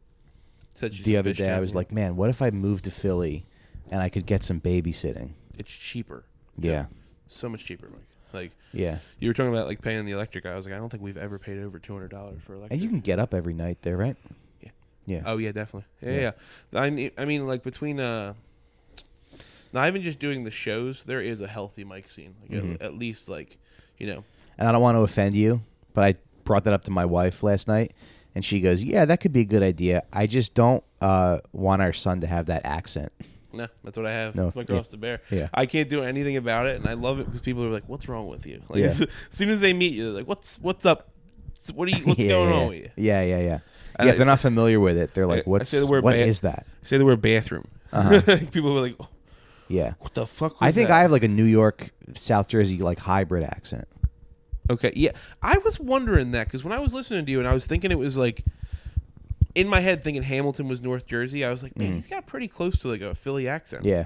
Said she's the a other fish day I town, was yeah. like, man, what if I moved to Philly and I could get some babysitting? It's cheaper. Yeah. So much cheaper, Mike. Like, Yeah. you were talking about like paying the electric. I was like, I don't think we've ever paid over $200 for electric. And you can get up every night there, right? Yeah. Yeah. Oh yeah, definitely. Yeah. Yeah. I mean, like between not even just doing the shows, there is a healthy mic scene. Like at least like, And I don't want to offend you, but I brought that up to my wife last night, and she goes, "Yeah, that could be a good idea. I just don't want our son to have that accent." No, that's what I have. No, That's my cross to bear. Yeah. I can't do anything about it, and I love it because people are like, "What's wrong with you?" Like Yeah. as soon as they meet you, they're like, "What's up? What's going on with you?" Yeah. Yeah, And if they're not familiar with it, they're like, I "What say the word is that?" Say the word bathroom. People are like, oh, Yeah. "What the fuck?" Was I think that? I have like a New York, South Jersey like hybrid accent. Okay, yeah. I was wondering that because when I was listening to you and I was thinking it was like, in my head thinking Hamilton was North Jersey, I was like, man, he's got pretty close to like a Philly accent. Yeah.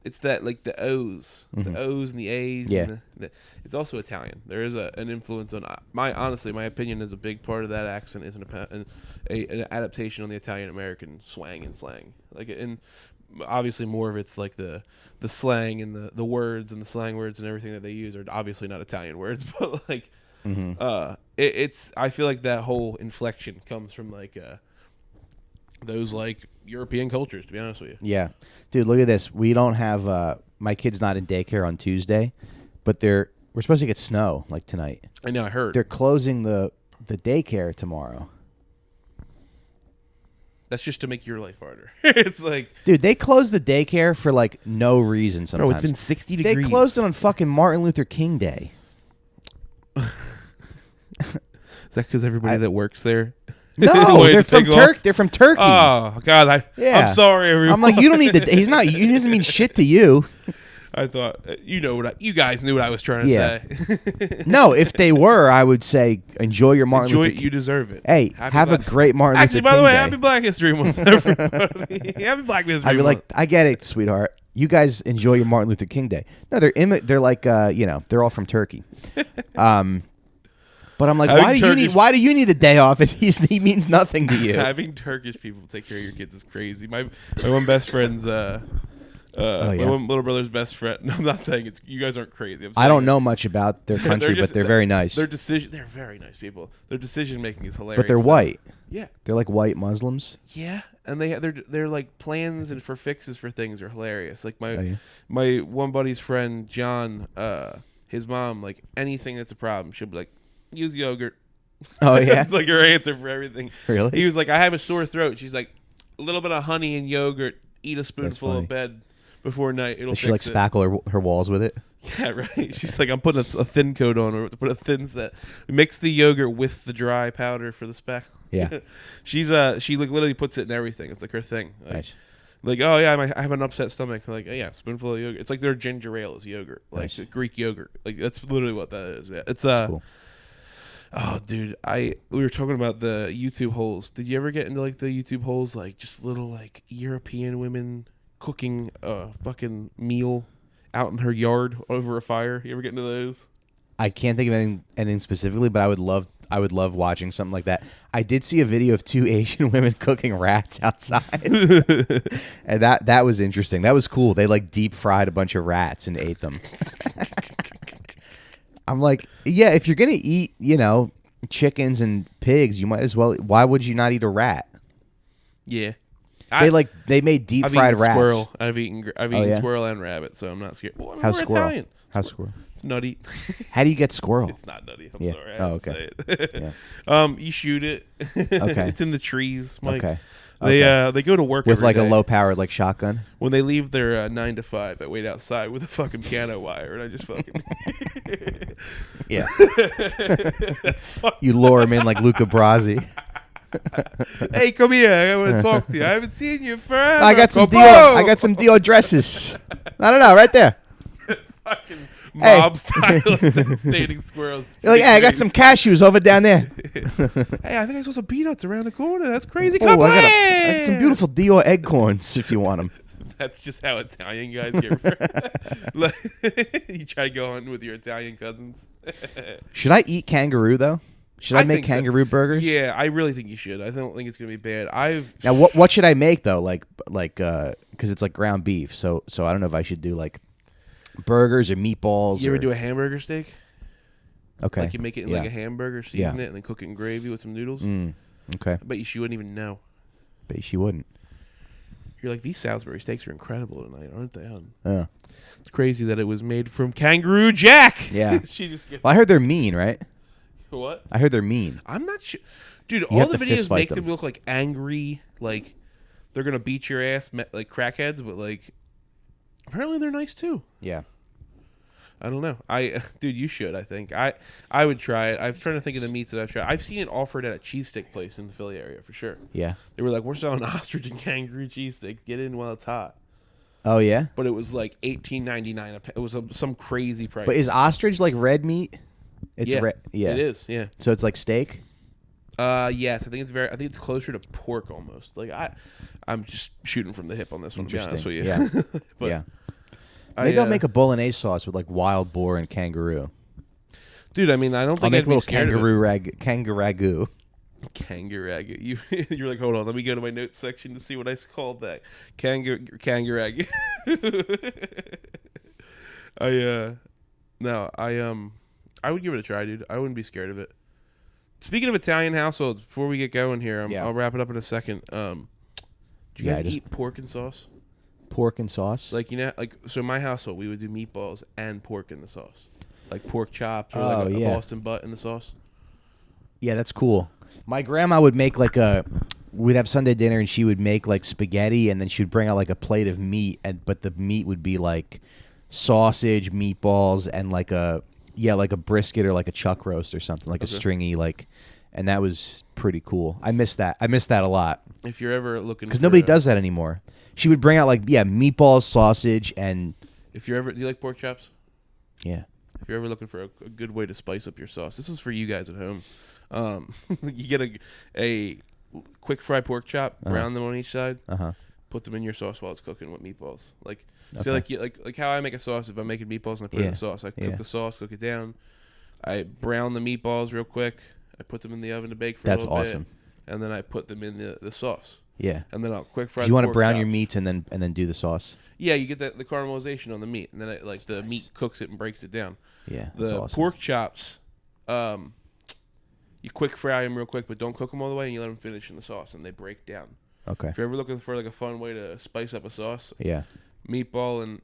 it's that like the O's, the O's and the A's. Yeah. And it's also Italian. There is an influence on my opinion is a big part of that accent is an adaptation on the Italian American swang and slang. Like, and obviously more of it's like the slang and the words and the slang words and everything that they use are obviously not Italian words, but like it's I feel like that whole inflection comes from like those like European cultures, to be honest with you. Yeah. Dude, look at this. We don't have my kid's not in daycare on Tuesday, but we're supposed to get snow like tonight. I know, I heard. They're closing the daycare tomorrow. That's just to make your life harder. It's like, dude, they closed the daycare for like no reason sometimes. Bro, it's been 60 degrees. They closed it on fucking Martin Luther King Day. Is that because everybody that works there? No, they're from Turkey. They're from Turkey. Oh God, I'm sorry, everyone. I'm like, you don't need to. He's not. He doesn't mean shit to you. I thought you guys knew what I was trying to say. No, if they were, I would say enjoy your Martin Luther King. You deserve it. Hey, have a great Martin Luther King Day. Actually, by the way, Happy Black History Month, everybody. Happy Black History Month. I'd be like, I get it, sweetheart. You guys enjoy your Martin Luther King Day. No, they're like they're all from Turkey. But I'm like, why do you need the day off if he means nothing to you? Having Turkish people take care of your kids is crazy. My one best friend's my one little brother's best friend. No, I'm not saying you guys aren't crazy. I don't know much about their country, but they're very nice. They're very nice people. Their decision making is hilarious. But they're white. Yeah, they're like white Muslims. Yeah, and they're like plans and for fixes for things are hilarious. Like my one buddy's friend John, his mom, like anything that's a problem, she'll be like, use yogurt. Oh yeah, it's like her answer for everything. Really? He was like, I have a sore throat. She's like, a little bit of honey and yogurt. Eat a spoonful of bed before night. It'll Does she like spackle her walls with it? Yeah, right. She's like, I'm putting a thin coat on, or put a thin set. Mix the yogurt with the dry powder for the spackle. Yeah. She like literally puts it in everything. It's like her thing. Like, nice. Like, oh yeah, I have an upset stomach. Like, oh, yeah, spoonful of yogurt. It's like their ginger ale is yogurt, like nice. Greek yogurt. Like that's literally what that is. Yeah, it's cool. Oh, dude, we were talking about the YouTube holes. Did you ever get into like the YouTube holes, like just little like European women cooking a fucking meal out in her yard over a fire? You ever get into those? I can't think of anything specifically, but I would love watching something like that. I did see a video of 2 Asian women cooking rats outside, and that was interesting. That was cool. They like deep fried a bunch of rats and ate them. I'm like, yeah, if you're gonna eat, chickens and pigs, you might as well. Why would you not eat a rat? Yeah, they made deep fried rats. Squirrel. I've eaten squirrel and rabbit, so I'm not scared. Well, how's squirrel? Italian. How's squirrel? It's nutty. How do you get squirrel? It's not nutty. I'm sorry. I okay. Say it. Yeah. You shoot it. Okay. It's in the trees, Mike. Okay. They go to work with like day. a low powered like shotgun. When they leave their 9 to 5, I wait outside with a fucking piano wire, and I just fucking yeah. That's you lure him in like Luca Brasi. Hey, come here! I want to talk to you. I haven't seen you forever. I got some Dior dresses. No, right there. It's fucking mob style, standing squirrels. You're like, hey, I got some cashews over down there. Hey, I think I saw some peanuts around the corner. That's crazy. Oh, I got some beautiful Dior eggcorns if you want them. That's just how Italian guys get. You try to go on with your Italian cousins. Should I eat kangaroo though? Should I make kangaroo burgers? Yeah, I really think you should. I don't think it's gonna be bad. Now what should I make though? Like because it's like ground beef. So I don't know if I should do like burgers or meatballs. You ever do a hamburger steak? Okay. Like you make it in like a hamburger, season it, and then cook it in gravy with some noodles. Okay. I bet she wouldn't even know. Bet she wouldn't. You're like, these Salisbury steaks are incredible tonight, aren't they? Yeah. It's crazy that it was made from Kangaroo Jack. Yeah. She just gets. Well, I heard they're mean, right? What? I heard they're mean. I'm not sure. Dude, all the videos make them look like angry, like they're going to beat your ass, like crackheads, but like apparently they're nice too. Yeah. I don't know. Dude, you should, I think. I would try it. I'm trying to think of the meats that I've tried. I've seen it offered at a cheesesteak place in the Philly area for sure. Yeah. They were like, we're selling ostrich and kangaroo cheesesteaks. Get in while it's hot. Oh, yeah? But it was like $18.99. It was some crazy price. But is ostrich like red meat? It's yeah. Yeah. It is, yeah. So it's like steak? Yes. I think it's closer to pork almost. Like I'm just shooting from the hip on this one, to be honest with you. Yeah. But, yeah. Maybe I'll make a bolognese sauce with like wild boar and kangaroo. Dude, I mean, I don't think I'll make I'd a little be scared kangaroo ragu. Kangaroo. You're like, hold on, let me go to my notes section to see what I called that. Kangaroo. I would give it a try, dude. I wouldn't be scared of it. Speaking of Italian households, before we get going here, I'll wrap it up in a second. Do you guys eat pork and sauce? Pork and sauce? Like, so in my household, we would do meatballs and pork in the sauce. Like pork chops or like a Boston butt in the sauce. Yeah, that's cool. My grandma would make we'd have Sunday dinner and she would make like spaghetti and then she would bring out like a plate of meat but the meat would be like sausage, meatballs, and like a brisket or like a chuck roast or something, like a stringy and that was pretty cool. I miss that a lot. If you're ever looking, because nobody does that anymore. She would bring out meatballs, sausage, and do you like pork chops? Yeah. If you're ever looking for a good way to spice up your sauce, this is for you guys at home. You get a quick fry pork chop, brown them on each side, put them in your sauce while it's cooking with meatballs. Like, so like how I make a sauce. If I'm making meatballs and I put it in the sauce, I cook the sauce, cook it down. I brown the meatballs real quick. I put them in the oven to bake for a little bit, and then I put them in the sauce. Yeah, and then I'll quick fry. You want to brown chops. Your meats and then do the sauce. Yeah, you get the caramelization on the meat, and then the meat cooks it and breaks it down. Yeah, that's awesome. Pork chops, you quick fry them real quick, but don't cook them all the way, and you let them finish in the sauce, and they break down. Okay. If you're ever looking for like a fun way to spice up a sauce, meatball and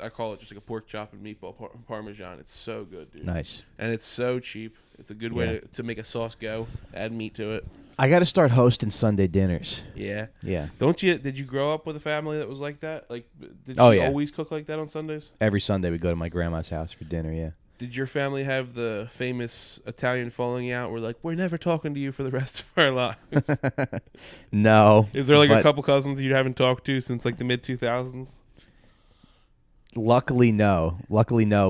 I call it just like a pork chop and meatball parmesan. It's so good, dude. Nice. And it's so cheap. It's a good way to make a sauce go. Add meat to it. I got to start hosting Sunday dinners. Yeah. Yeah. Did you grow up with a family that was like that? Like, did you always cook like that on Sundays? Every Sunday we go to my grandma's house for dinner, yeah. Did your family have the famous Italian falling out where, like, we're never talking to you for the rest of our lives? No. Is there, like, a couple cousins you haven't talked to since, like, the mid-2000s? Luckily, no.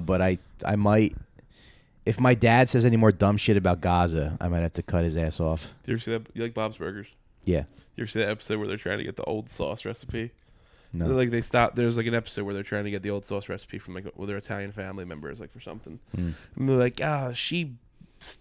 But I might... If my dad says any more dumb shit about Gaza, I might have to cut his ass off. Do you ever see that? You like Bob's Burgers? Yeah. You ever see that episode where they're trying to get the old sauce recipe? No. Like they stop. There's like an episode where they're trying to get the old sauce recipe from like their Italian family members, like for something. And they're like, she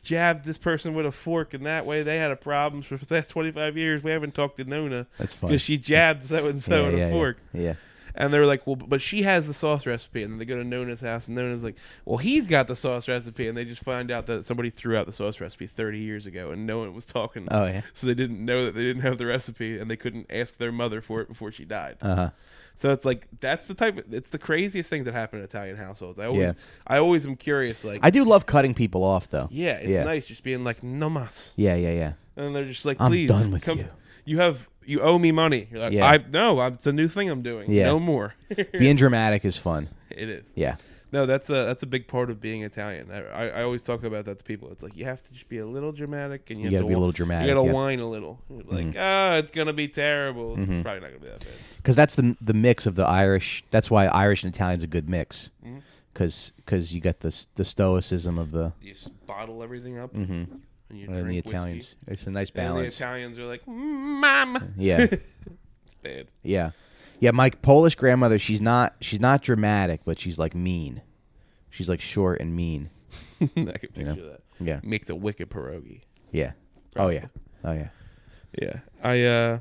jabbed this person with a fork, and that way they had a problem for the last 25 years. We haven't talked to Nona. That's funny. Because she jabbed so and so with a fork. Yeah. And they were like, well, but she has the sauce recipe. And then they go to Nona's house, and Nona's like, well, he's got the sauce recipe. And they just find out that somebody threw out the sauce recipe 30 years ago, and no one was talking. Oh, yeah. So they didn't know that they didn't have the recipe, and they couldn't ask their mother for it before she died. Uh-huh. So it's like, it's the craziest things that happen in Italian households. I always am curious. Like, I do love cutting people off, though. Yeah, it's nice just being like, no mas. Yeah. And they're just like, I'm please, done with you. You owe me money. You're like, it's a new thing I'm doing. Yeah. No more. Being dramatic is fun. It is. Yeah. No, that's a big part of being Italian. I always talk about that to people. It's like you have to just be a little dramatic, and you got to be a little dramatic. You got to whine a little. You're like, it's gonna be terrible. It's probably not gonna be that bad. Because that's the mix of the Irish. That's why Irish and Italian's a good mix. Because you got the stoicism of the. You just bottle everything up. And the Italians, it's a nice balance. And the Italians are like, Mom. Yeah. It's bad. Yeah. Yeah, my Polish grandmother, she's not dramatic, but she's like mean. She's like short and mean. I can picture that. Yeah. Makes a wicked pierogi. Yeah. Probably. Oh yeah. Yeah.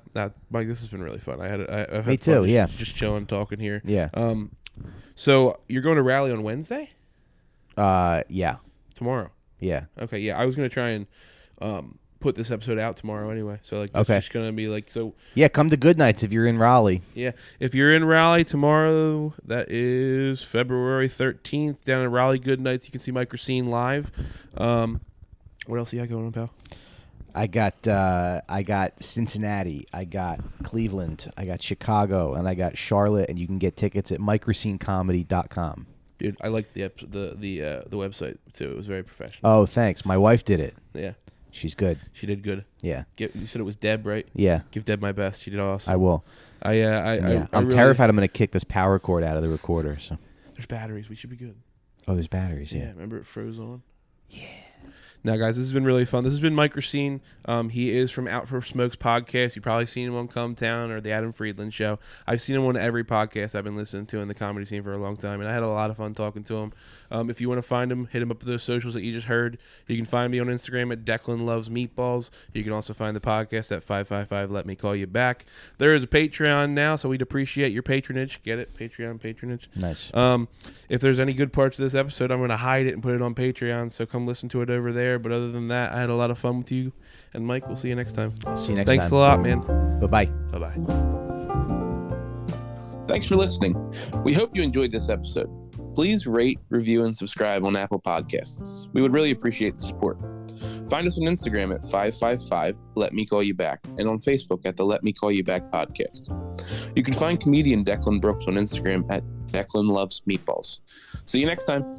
Mike, this has been really fun. I've had Me too, fun just chilling, talking here. Yeah. So you're going to rally on Wednesday? Yeah. Tomorrow. Yeah. Okay, yeah. I was going to try and put this episode out tomorrow anyway. So like it's just going to be like so. Yeah, come to Good Nights if you're in Raleigh. Yeah. If you're in Raleigh tomorrow, that is February 13th down in Raleigh Good Nights. You can see Mike Recine live. What else you got going on, pal? I got Cincinnati, I got Cleveland, I got Chicago, and I got Charlotte, and you can get tickets at MikeRacineComedy.com. Dude, I liked the website too. It was very professional. Oh, thanks. My wife did it. Yeah. She's good. She did good. Yeah. You said it was Deb, right? Yeah. Give Deb my best. She did awesome. I will. I'm terrified I'm going to kick this power cord out of the recorder. So there's batteries. We should be good. Oh, there's batteries. Yeah. Remember it froze on? Yeah. Now, guys, this has been really fun. This has been Mike Recine. He is from Out for Smokes podcast. You've probably seen him on Come Town or the Adam Friedland Show. I've seen him on every podcast I've been listening to in the comedy scene for a long time, and I had a lot of fun talking to him. If you want to find him, hit him up with those socials that you just heard. You can find me on Instagram at Declan Loves Meatballs. You can also find the podcast at 555 Let Me Call You Back. There is a Patreon now, so we'd appreciate your patronage. Get it? Patreon patronage. Nice. If there's any good parts of this episode, I'm going to hide it and put it on Patreon, so come listen to it over there. But other than that, I had a lot of fun with you. And Mike, we'll see you next time. See you next Thanks time. a lot, man. Bye-bye. Bye-bye. Thanks for listening. We hope you enjoyed this episode. Please rate, review, and subscribe on Apple Podcasts. We would really appreciate the support. Find us on Instagram at 555 Let Me Call You Back and on Facebook at the Let Me Call You Back podcast. You can find comedian Declan Brooks on Instagram at Declan Loves Meatballs. See you next time.